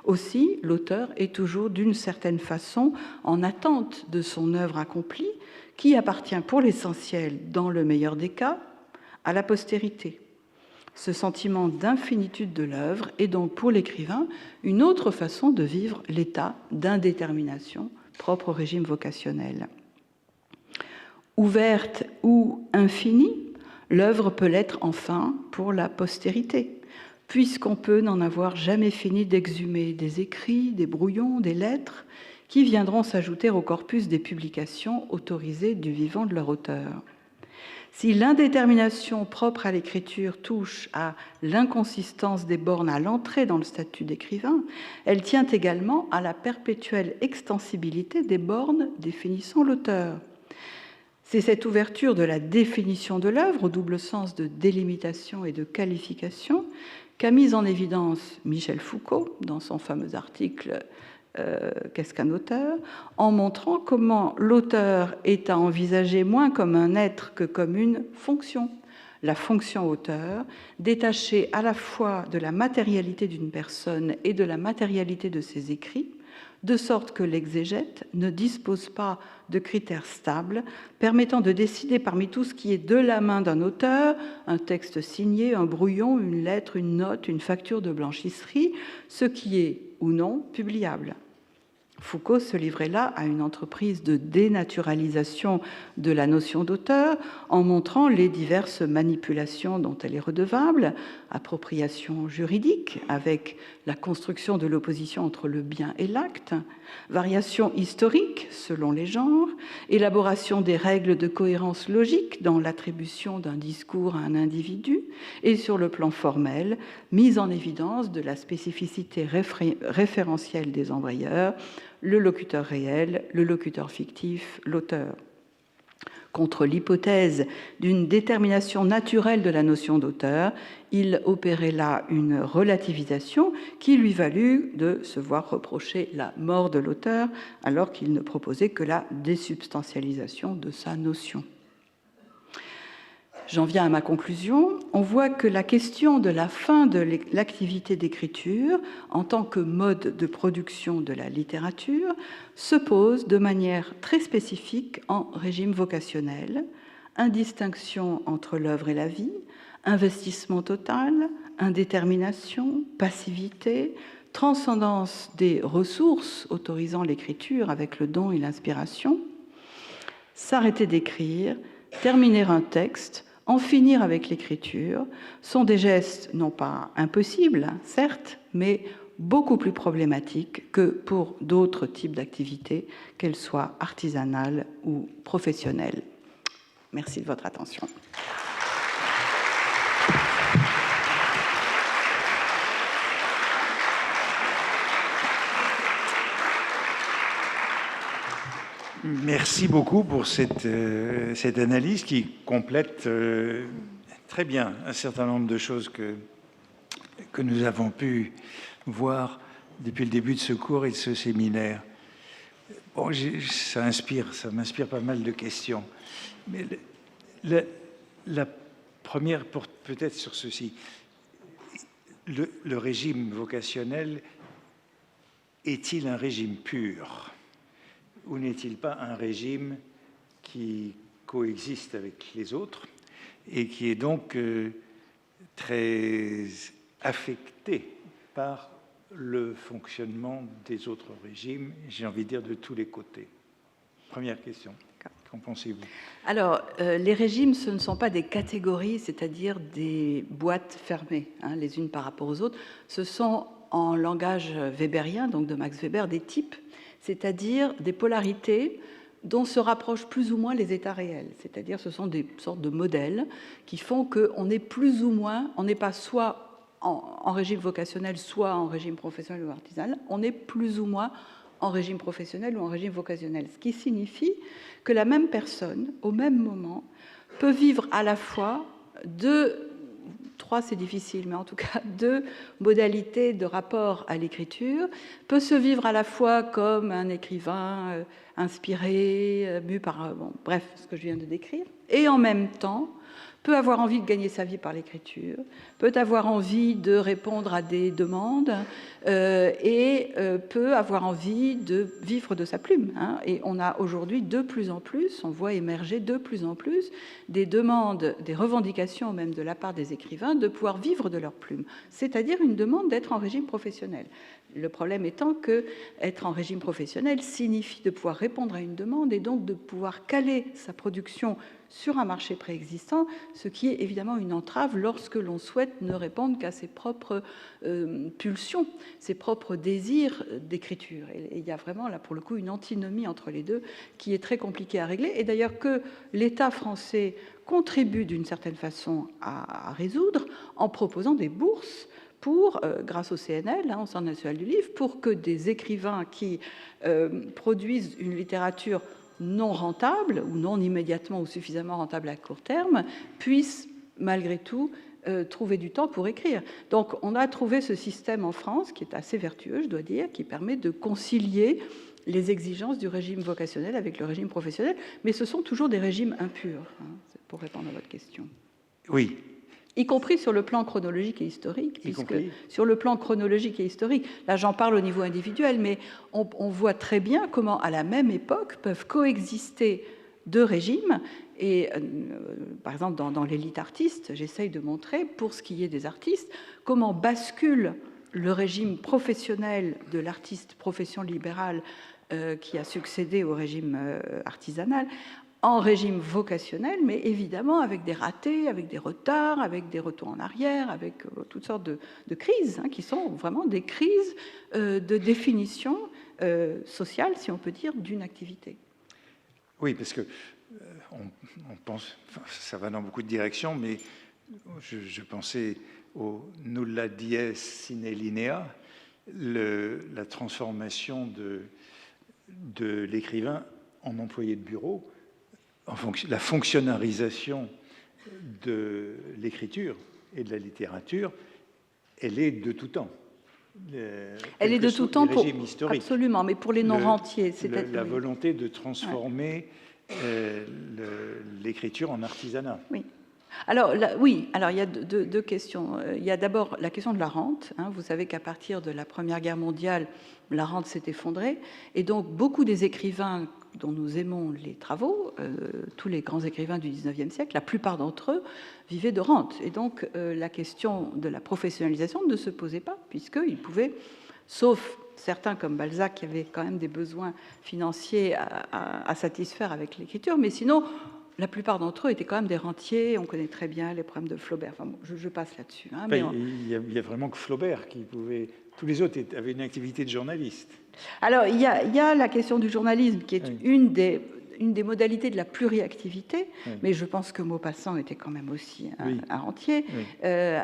Aussi, l'auteur est toujours d'une certaine façon en attente de son œuvre accomplie, qui appartient pour l'essentiel, dans le meilleur des cas, à la postérité. Ce sentiment d'infinitude de l'œuvre est donc pour l'écrivain une autre façon de vivre l'état d'indétermination propre au régime vocationnel. Ouverte ou infinie, l'œuvre peut l'être enfin pour la postérité, puisqu'on peut n'en avoir jamais fini d'exhumer des écrits, des brouillons, des lettres, qui viendront s'ajouter au corpus des publications autorisées du vivant de leur auteur. Si l'indétermination propre à l'écriture touche à l'inconsistance des bornes à l'entrée dans le statut d'écrivain, elle tient également à la perpétuelle extensibilité des bornes définissant l'auteur. C'est cette ouverture de la définition de l'œuvre, au double sens de délimitation et de qualification, qu'a mise en évidence Michel Foucault dans son fameux article « Qu'est-ce qu'un auteur ?», en montrant comment l'auteur est à envisager moins comme un être que comme une fonction. La fonction auteur, détachée à la fois de la matérialité d'une personne et de la matérialité de ses écrits, de sorte que l'exégète ne dispose pas de critères stables permettant de décider parmi tout ce qui est de la main d'un auteur, un texte signé, un brouillon, une lettre, une note, une facture de blanchisserie, ce qui est ou non publiable. Foucault se livrait là à une entreprise de dénaturalisation de la notion d'auteur en montrant les diverses manipulations dont elle est redevable, appropriation juridique avec la construction de l'opposition entre le bien et l'acte, variation historique selon les genres, élaboration des règles de cohérence logique dans l'attribution d'un discours à un individu et sur le plan formel, mise en évidence de la spécificité référentielle des envoyeurs, le locuteur réel, le locuteur fictif, l'auteur. Contre l'hypothèse d'une détermination naturelle de la notion d'auteur, il opérait là une relativisation qui lui valut de se voir reprocher la mort de l'auteur alors qu'il ne proposait que la désubstantialisation de sa notion. J'en viens à ma conclusion. On voit que la question de la fin de l'activité d'écriture en tant que mode de production de la littérature se pose de manière très spécifique en régime vocationnel, indistinction entre l'œuvre et la vie, investissement total, indétermination, passivité, transcendance des ressources autorisant l'écriture avec le don et l'inspiration, s'arrêter d'écrire, terminer un texte, en finir avec l'écriture, sont des gestes non pas impossibles, certes, mais beaucoup plus problématiques que pour d'autres types d'activités, qu'elles soient artisanales ou professionnelles. Merci de votre attention.
Merci beaucoup pour cette analyse qui complète très bien un certain nombre de choses que nous avons pu voir depuis le début de ce cours et de ce séminaire. Bon, ça m'inspire pas mal de questions. Mais la première porte peut-être sur ceci. Le régime vocationnel est-il un régime pur ? Ou n'est-il pas un régime qui coexiste avec les autres et qui est donc très affecté par le fonctionnement des autres régimes, j'ai envie de dire de tous les côtés? Première question. Qu'en pensez-vous? Alors,
les régimes, ce ne sont pas des catégories, c'est-à-dire des boîtes fermées, les unes par rapport aux autres. Ce sont, en langage weberien, donc de Max Weber, des types, c'est-à-dire des polarités dont se rapprochent plus ou moins les états réels. C'est-à-dire ce sont des sortes de modèles qui font qu'on est plus ou moins, on n'est pas soit en régime vocationnel, soit en régime professionnel ou artisanal, on est plus ou moins en régime professionnel ou en régime vocationnel. Ce qui signifie que la même personne, au même moment, peut vivre à la fois trois, c'est difficile, mais en tout cas, deux modalités de rapport à l'écriture, peut se vivre à la fois comme un écrivain inspiré, mu par, bref, ce que je viens de décrire, et en même temps, peut avoir envie de gagner sa vie par l'écriture, peut avoir envie de répondre à des demandes et peut avoir envie de vivre de sa plume. Et on a aujourd'hui de plus en plus, on voit émerger de plus en plus des demandes, des revendications même de la part des écrivains de pouvoir vivre de leur plume, c'est-à-dire une demande d'être en régime professionnel. Le problème étant que être en régime professionnel signifie de pouvoir répondre à une demande et donc de pouvoir caler sa production sur un marché préexistant, ce qui est évidemment une entrave lorsque l'on souhaite ne répondre qu'à ses propres pulsions, ses propres désirs d'écriture. Et il y a vraiment là pour le coup une antinomie entre les deux qui est très compliquée à régler, et d'ailleurs que l'État français contribue d'une certaine façon à résoudre en proposant des bourses pour, grâce au CNL, au Centre national du livre, pour que des écrivains qui produisent une littérature non rentables, ou non immédiatement ou suffisamment rentables à court terme, puissent malgré tout trouver du temps pour écrire. Donc on a trouvé ce système en France, qui est assez vertueux, je dois dire, qui permet de concilier les exigences du régime vocationnel avec le régime professionnel, mais ce sont toujours des régimes impurs, hein, pour répondre à votre question.
Oui.
Y compris sur le plan chronologique et historique, puisque sur le plan chronologique et historique, là j'en parle au niveau individuel, mais on voit très bien comment à la même époque peuvent coexister deux régimes. Et par exemple, dans l'élite artiste, j'essaye de montrer, pour ce qui est des artistes, comment bascule le régime professionnel de l'artiste profession libérale qui a succédé au régime artisanal en régime vocationnel, mais évidemment avec des ratés, avec des retards, avec des retours en arrière, avec toutes sortes de crises, hein, qui sont vraiment des crises de définition sociale, si on peut dire, d'une activité.
Oui, parce que on pense, enfin, ça va dans beaucoup de directions, mais je pensais au nulla dies sine linea, la transformation de l'écrivain en employé de bureau, la fonctionnalisation de l'écriture et de la littérature, elle est de tout temps.
Elle est de tout temps pour absolument, mais pour les non-rentiers,
c'est la volonté de transformer l'écriture en artisanat.
Oui. Alors oui, alors il y a deux questions. Il y a d'abord la question de la rente. Hein. Vous savez qu'à partir de la Première Guerre mondiale, la rente s'est effondrée, et donc beaucoup des écrivains dont nous aimons les travaux, tous les grands écrivains du XIXe siècle, la plupart d'entre eux vivaient de rente. Et donc la question de la professionnalisation ne se posait pas, puisqu'ils pouvaient, sauf certains comme Balzac qui avaient quand même des besoins financiers à satisfaire avec l'écriture, mais sinon la plupart d'entre eux étaient quand même des rentiers. On connaît très bien les problèmes de Flaubert. Enfin, bon, je passe là-dessus. Hein, mais
il y a vraiment que Flaubert qui pouvait... Tous les autres avaient une activité de journaliste.
Alors, il y a la question du journalisme qui est oui. une des modalités de la pluriactivité, oui. mais je pense que Maupassant était quand même aussi un rentier. Oui.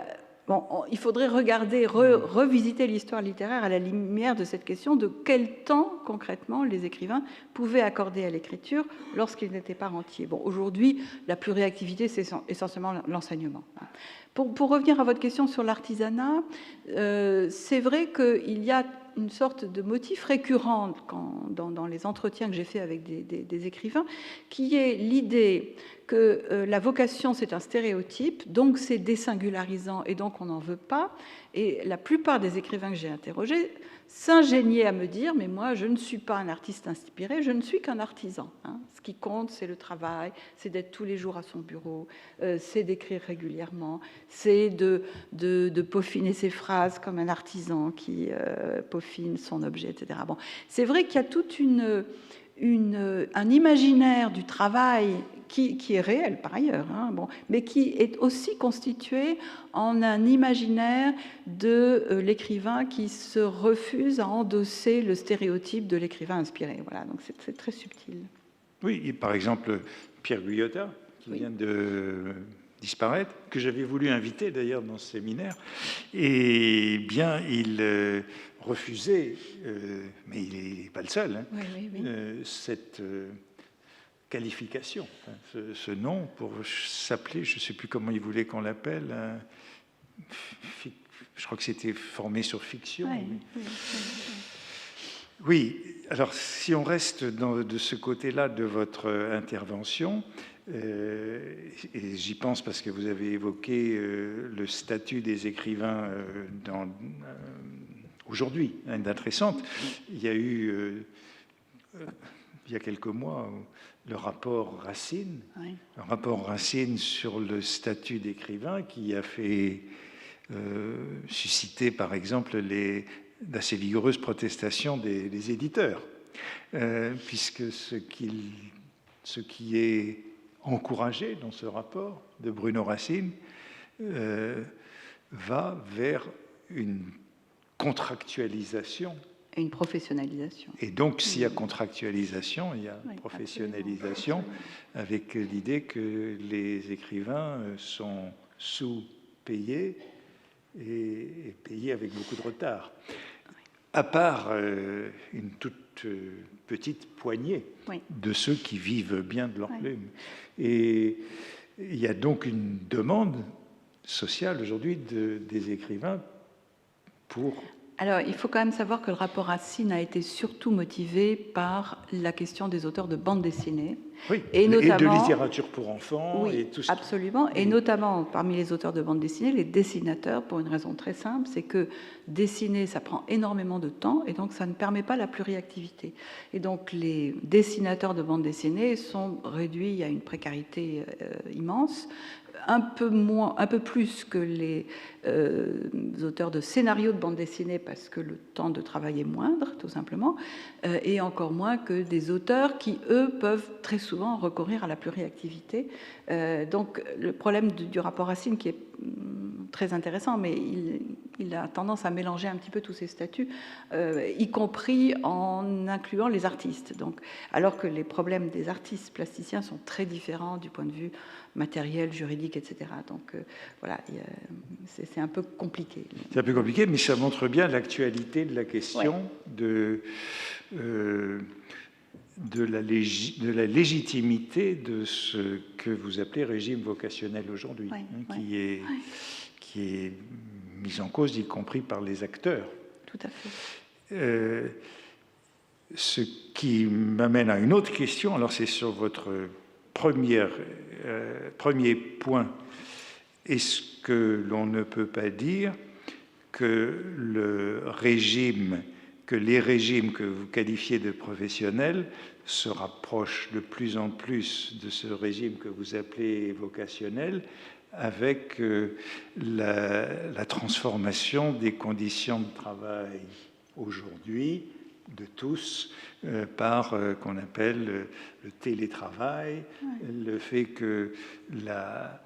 Bon, il faudrait regarder, revisiter l'histoire littéraire à la lumière de cette question de quel temps, concrètement, les écrivains pouvaient accorder à l'écriture lorsqu'ils n'étaient pas rentiers. Bon, aujourd'hui, la pluriactivité, c'est essentiellement l'enseignement. Pour revenir à votre question sur l'artisanat, c'est vrai qu'il y a une sorte de motif récurrent dans les entretiens que j'ai faits avec des écrivains, qui est l'idée que la vocation, c'est un stéréotype, donc c'est désingularisant, et donc on n'en veut pas. Et la plupart des écrivains que j'ai interrogés s'ingéniaient à me dire « mais moi, je ne suis pas un artiste inspiré, je ne suis qu'un artisan. Hein. Ce qui compte, c'est le travail, c'est d'être tous les jours à son bureau, c'est d'écrire régulièrement, c'est de peaufiner ses phrases comme un artisan qui peaufine son objet, etc. » Bon, c'est vrai qu'il y a toute un imaginaire du travail qui est réel par ailleurs, hein, bon, mais qui est aussi constitué en un imaginaire de l'écrivain qui se refuse à endosser le stéréotype de l'écrivain inspiré. Voilà, donc c'est très subtil.
Oui, et par exemple, Pierre Guyota, qui vient de disparaître, que j'avais voulu inviter d'ailleurs dans ce séminaire, et bien il refusait, mais il n'est pas le seul, hein, cette qualification, hein, ce nom pour s'appeler, je ne sais plus comment il voulait qu'on l'appelle, je crois que c'était formé sur fiction. Oui, alors si on reste de ce côté-là de votre intervention, et j'y pense parce que vous avez évoqué le statut des écrivains aujourd'hui, une date récente. Il y a eu, il y a quelques mois, le rapport Racine, un rapport Racine sur le statut d'écrivain qui a fait susciter, par exemple, d'assez vigoureuses protestations des éditeurs, puisque ce qui est encouragé dans ce rapport de Bruno Racine va vers une contractualisation.
Et une professionnalisation.
Et donc, s'il y a contractualisation, il y a professionnalisation, avec l'idée que les écrivains sont sous-payés et payés avec beaucoup de retard. À part une toute petite poignée
Oui.
de ceux qui vivent bien de leur
Oui.
plume. Et il y a donc une demande sociale aujourd'hui des écrivains pour...
Alors, il faut quand même savoir que le rapport Racine a été surtout motivé par la question des auteurs de bande dessinée.
Oui,
et notamment,
de littérature pour enfants.
Oui,
et tout ce
absolument. Et notamment, parmi les auteurs de bande dessinée, les dessinateurs, pour une raison très simple, c'est que dessiner, ça prend énormément de temps, et donc ça ne permet pas la pluriactivité. Et donc, les dessinateurs de bande dessinée sont réduits à une précarité immense, un peu plus que les auteurs de scénarios de bande dessinée parce que le temps de travail est moindre, tout simplement, et encore moins que des auteurs qui, eux, peuvent très souvent recourir à la pluriactivité. Donc, le problème du rapport Racine, qui est très intéressant, mais il a tendance à mélanger un petit peu tous ces statuts, y compris en incluant les artistes. Donc, alors que les problèmes des artistes plasticiens sont très différents du point de vue matériel, juridique, etc. Donc, voilà, c'est un peu compliqué.
C'est un peu compliqué, mais ça montre bien l'actualité de la question de la légitimité de ce que vous appelez régime vocationnel aujourd'hui, qui est mis en cause, y compris par les acteurs.
Tout à fait.
Ce qui m'amène à une autre question, alors c'est sur votre premier point. Est-ce que l'on ne peut pas dire que les régimes que vous qualifiez de professionnels se rapprochent de plus en plus de ce régime que vous appelez vocationnel, avec la transformation des conditions de travail aujourd'hui de tous par qu'on appelle le télétravail, le fait que la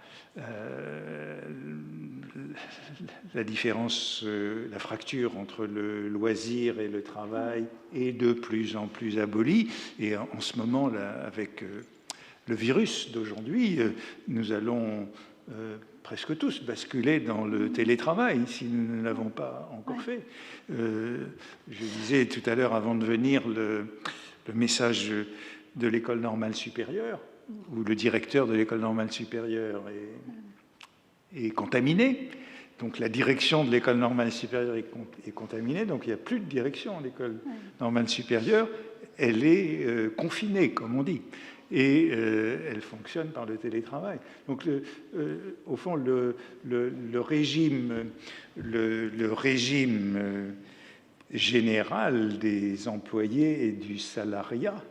différence, la fracture entre le loisir et le travail est de plus en plus abolie. Et en ce moment, là, avec le virus d'aujourd'hui, nous allons presque tous basculer dans le télétravail, si nous ne l'avons pas encore fait. Je disais tout à l'heure, avant de venir, le message de l'École normale supérieure, où le directeur de l'École normale supérieure est contaminé. Donc la direction de l'École normale supérieure est contaminée, donc il n'y a plus de direction à l'École normale supérieure. Elle est confinée, comme on dit. Et elle fonctionne par le télétravail. Donc, au fond, le régime général des employés et du salariat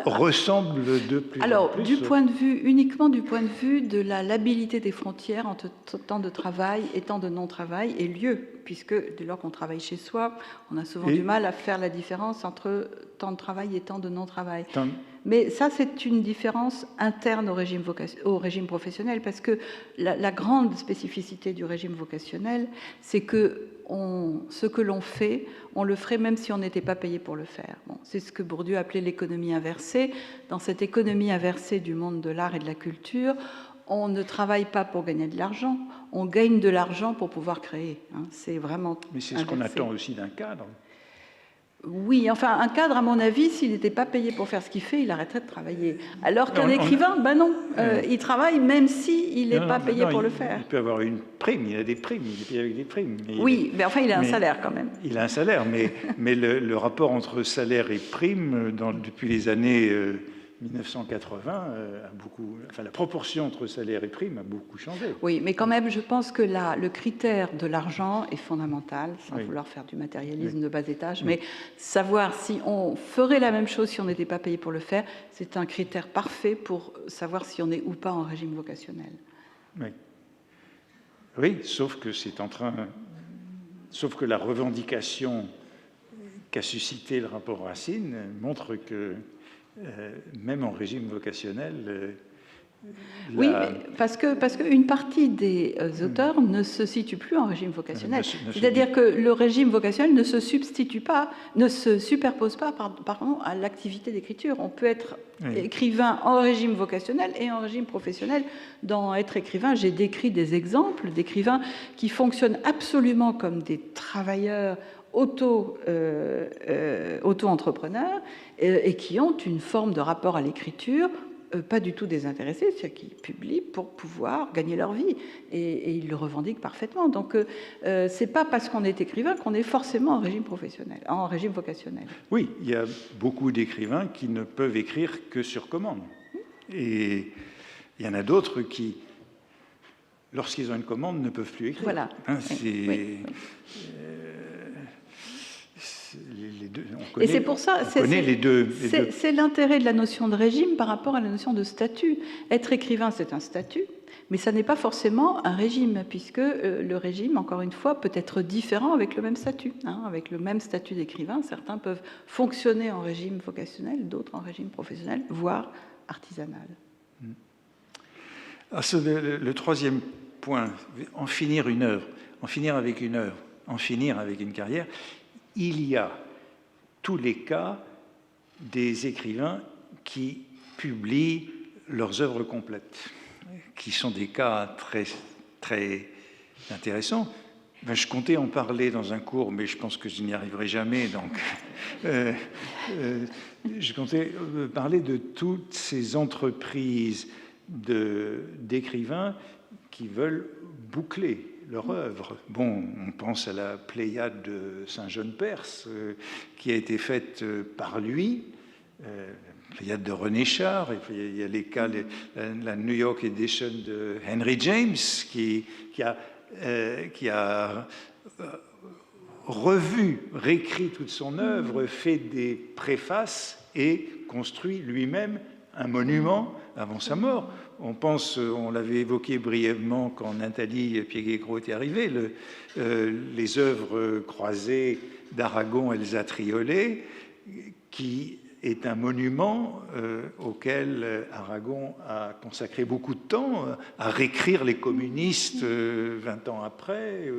ressemble de plus en plus.
Uniquement du point de vue de la labilité des frontières entre temps de travail et temps de non-travail et lieu, puisque dès lors qu'on travaille chez soi, on a souvent du mal à faire la différence entre temps de travail et temps de non-travail. Mais ça, c'est une différence interne au régime professionnel, parce que la grande spécificité du régime vocationnel, c'est que ce que l'on fait, on le ferait même si on n'était pas payé pour le faire. Bon, c'est ce que Bourdieu appelait l'économie inversée. Dans cette économie inversée du monde de l'art et de la culture, on ne travaille pas pour gagner de l'argent, on gagne de l'argent pour pouvoir créer. C'est vraiment
Mais c'est ce qu'on attend aussi d'un cadre.
Oui, enfin, un cadre, à mon avis, s'il n'était pas payé pour faire ce qu'il fait, il arrêterait de travailler. Alors qu'un écrivain, il travaille même s'il n'est pas payé pour le faire.
Il peut avoir une prime, il a des primes, il est payé avec des primes.
Mais enfin, il a un salaire quand même.
Il a un salaire, mais le rapport entre salaire et prime, depuis les années 1980, la proportion entre salaire et prime a beaucoup changé.
Oui, mais quand même, je pense que le critère de l'argent est fondamental, sans vouloir faire du matérialisme de bas étage, mais savoir si on ferait la même chose si on n'était pas payé pour le faire, c'est un critère parfait pour savoir si on est ou pas en régime vocationnel.
Oui, sauf que la revendication qu'a suscité le rapport Racine montre que même en régime vocationnel,
Oui, parce qu'une partie des auteurs ne se situe plus en régime vocationnel. C'est-à-dire que le régime vocationnel ne se superpose pas à l'activité d'écriture. On peut être écrivain en régime vocationnel et en régime professionnel. Dans Être écrivain, j'ai décrit des exemples d'écrivains qui fonctionnent absolument comme des travailleurs auto-entrepreneurs et qui ont une forme de rapport à l'écriture pas du tout désintéressés, c'est-à-dire qu'ils publient pour pouvoir gagner leur vie, et ils le revendiquent parfaitement. Donc, c'est pas parce qu'on est écrivain qu'on est forcément en régime professionnel, en régime vocationnel.
Oui, il y a beaucoup d'écrivains qui ne peuvent écrire que sur commande, et il y en a d'autres qui, lorsqu'ils ont une commande, ne peuvent plus écrire.
Voilà.
Hein,
oui.
Les deux,
et c'est pour ça, c'est l'intérêt de la notion de régime par rapport à la notion de statut. Être écrivain, c'est un statut, mais ça n'est pas forcément un régime, puisque le régime, encore une fois, peut être différent avec le même statut. Hein. Avec le même statut d'écrivain, certains peuvent fonctionner en régime vocationnel, d'autres en régime professionnel, voire artisanal.
Alors, le troisième point, en finir une œuvre, en finir avec une œuvre, en finir avec une carrière. Il y a tous les cas des écrivains qui publient leurs œuvres complètes, qui sont des cas très, très intéressants. Je comptais en parler dans un cours, mais je pense que je n'y arriverai jamais. Donc, je comptais parler de toutes ces entreprises d'écrivains qui veulent boucler leur œuvre. Bon, on pense à la Pléiade de Saint-Jean-Perse, qui a été faite par lui, Pléiade de René Char, et puis il y a les cas, la New York Edition de Henry James, qui a revu, réécrit toute son œuvre, fait des préfaces et construit lui-même un monument avant sa mort. On pense, on l'avait évoqué brièvement quand Nathalie Pieghet-Gros était arrivée, les œuvres croisées d'Aragon et Elsa Triolet, qui est un monument auquel Aragon a consacré beaucoup de temps à réécrire les communistes 20 ans après.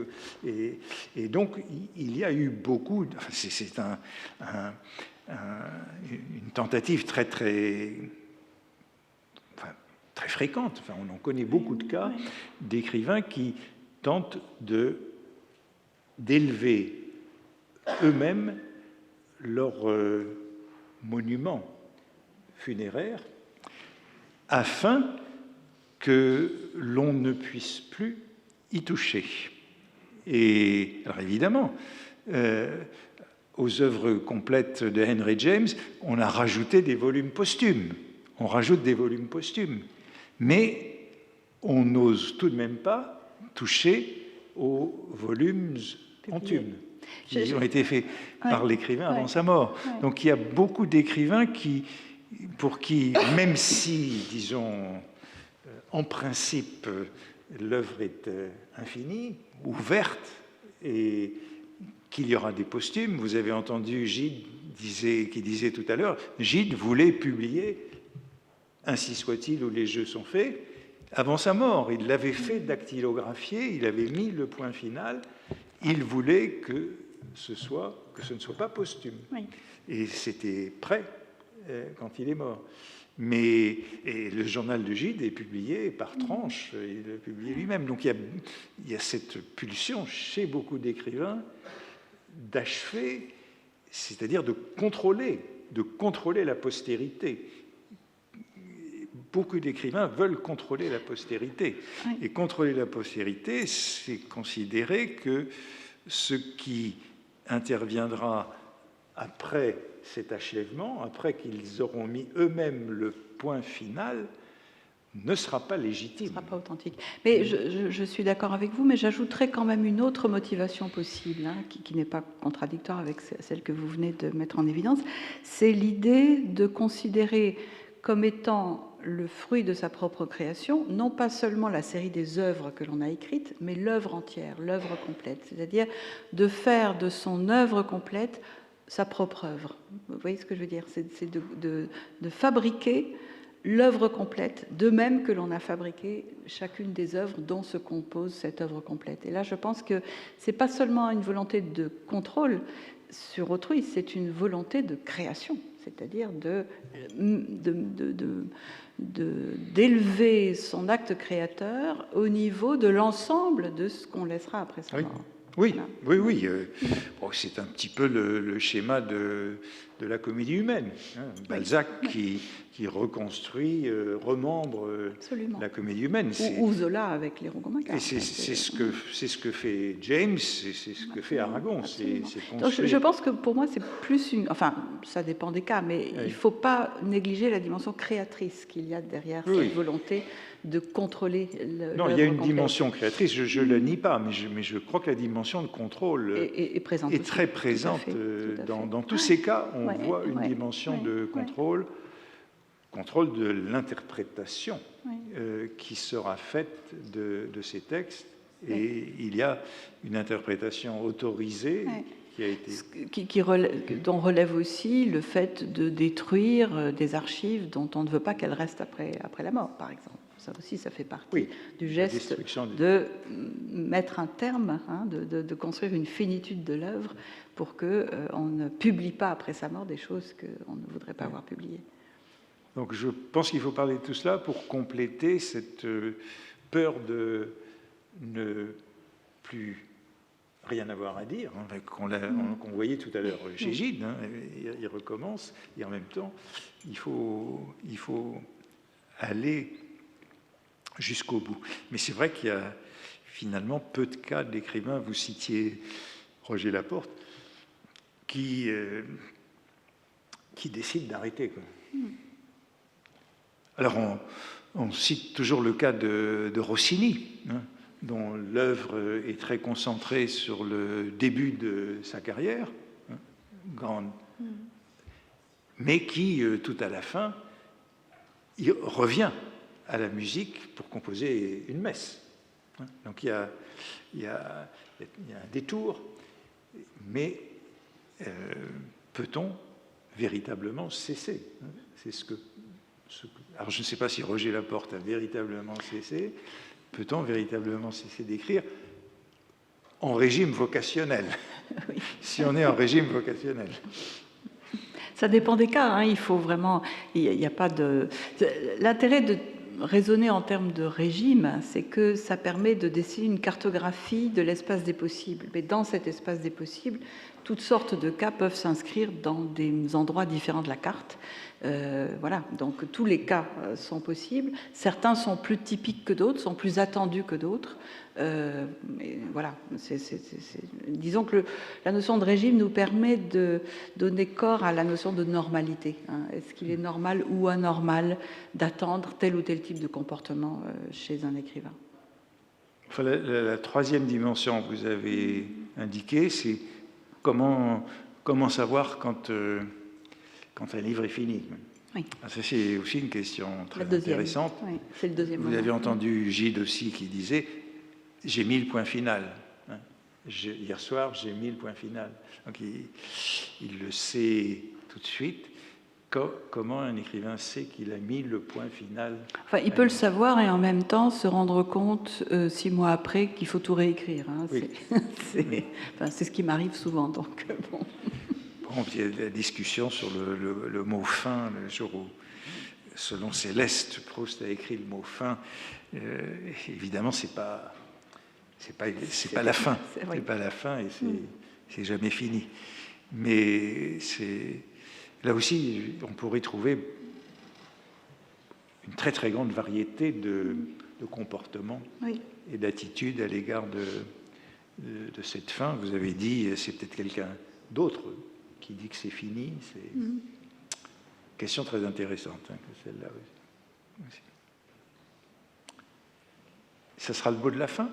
Et donc, il y a eu beaucoup... C'est une tentative très, très... très fréquente. Enfin, on en connaît beaucoup de cas d'écrivains qui tentent d'élever eux-mêmes leur monument funéraire afin que l'on ne puisse plus y toucher. Et alors évidemment, aux œuvres complètes de Henry James, on a rajouté des volumes posthumes. On rajoute des volumes posthumes. Mais on n'ose tout de même pas toucher aux volumes enthumes qui ont été faits par l'écrivain avant sa mort. Donc il y a beaucoup d'écrivains pour qui, même si, disons, en principe, l'œuvre est infinie, ouverte, et qu'il y aura des posthumes. Vous avez entendu Gide qui disait tout à l'heure, Gide voulait publier Ainsi soit-il, où les jeux sont faits, avant sa mort. Il l'avait fait dactylographier, il avait mis le point final, il voulait que ce ne soit pas posthume. Oui. Et c'était prêt quand il est mort. Et le journal de Gide est publié par tranche, il l'a publié lui-même. Donc il y a cette pulsion chez beaucoup d'écrivains d'achever, c'est-à-dire de contrôler la postérité. Beaucoup d'écrivains veulent contrôler la postérité. Oui. Et contrôler la postérité, c'est considérer que ce qui interviendra après cet achèvement, après qu'ils auront mis eux-mêmes le point final, ne sera pas légitime.
Ne sera pas authentique. Mais je suis d'accord avec vous, mais j'ajouterais quand même une autre motivation possible, hein, qui n'est pas contradictoire avec celle que vous venez de mettre en évidence, c'est l'idée de considérer comme étant le fruit de sa propre création, non pas seulement la série des œuvres que l'on a écrites, mais l'œuvre entière, l'œuvre complète. C'est-à-dire de faire de son œuvre complète sa propre œuvre. Vous voyez ce que je veux dire? C'est de fabriquer l'œuvre complète, de même que l'on a fabriqué chacune des œuvres dont se compose cette œuvre complète. Et là, je pense que ce n'est pas seulement une volonté de contrôle sur autrui, c'est une volonté de création, c'est-à-dire d'élever son acte créateur au niveau de l'ensemble de ce qu'on laissera après sa mort.
Oui, voilà. Oui. Bon, c'est un petit peu le schéma de la comédie humaine. Hein. Balzac qui reconstruit, remembre la comédie humaine.
Ou Zola avec les Rougon-Macquart.
C'est ce que fait James, c'est ce que fait Aragon.
Donc, je pense que pour moi, c'est plus une... Enfin, ça dépend des cas, mais il ne faut pas négliger la dimension créatrice qu'il y a derrière cette volonté de contrôler
Non, il y a une dimension créatrice, je ne la nie pas, mais je crois que la dimension de contrôle est très présente. Dans tous ces cas, on voit une dimension de contrôle de l'interprétation qui sera faite de ces textes. Et il y a une interprétation autorisée qui a été...
dont relève aussi le fait de détruire des archives dont on ne veut pas qu'elles restent après la mort, par exemple. Ça aussi, ça fait partie du geste de mettre un terme, de construire une finitude de l'œuvre pour qu'on ne publie pas après sa mort des choses qu'on ne voudrait pas avoir publiées.
Donc je pense qu'il faut parler de tout cela pour compléter cette peur de ne plus rien avoir à dire, qu'on voyait tout à l'heure chez Gide, il recommence, et en même temps, il faut aller jusqu'au bout. Mais c'est vrai qu'il y a finalement peu de cas d'écrivains, vous citiez Roger Laporte, qui décide d'arrêter. Alors on cite toujours le cas de Rossini, dont l'œuvre est très concentrée sur le début de sa carrière, grande, mais qui, tout à la fin, il revient à la musique pour composer une messe. Donc il y a un détour, mais peut-on véritablement cesser? C'est alors je ne sais pas si Roger Laporte a véritablement cessé. Peut-on véritablement cesser d'écrire en régime vocationnel? Si on est en régime vocationnel.
Ça dépend des cas. Il faut vraiment... Il n'y a pas de... L'intérêt de raisonner en termes de régime, c'est que ça permet de dessiner une cartographie de l'espace des possibles. Mais dans cet espace des possibles, toutes sortes de cas peuvent s'inscrire dans des endroits différents de la carte. Voilà, donc tous les cas sont possibles. Certains sont plus typiques que d'autres, sont plus attendus que d'autres. Voilà, disons que la notion de régime nous permet de donner corps à la notion de normalité. Est-ce qu'il est normal ou anormal d'attendre tel ou tel type de comportement chez un écrivain?
Enfin, la troisième dimension que vous avez indiquée, c'est comment savoir quand un livre est fini.
Oui.
Ça, c'est aussi une question très intéressante.
Oui, c'est le deuxième
vous avez entendu Gide aussi qui disait « j'ai mis le point final ». Hier soir, j'ai mis le point final. Donc, il le sait tout de suite. Comment un écrivain sait qu'il a mis le point final?
Enfin, il peut le savoir et en même temps se rendre compte 6 mois après qu'il faut tout réécrire.
Oui.
C'est ce qui m'arrive souvent. Donc, bon.
Il y a la discussion sur le mot fin, le jour où, selon Céleste, Proust a écrit le mot fin. Évidemment, c'est pas la fin. C'est pas la fin et c'est jamais fini. Mais là aussi, on pourrait trouver une très très grande variété de comportements et d'attitudes à l'égard de cette fin. Vous avez dit, c'est peut-être quelqu'un d'autre qui dit que c'est fini. C'est une question très intéressante, que celle-là aussi. Ça sera le mot de la fin.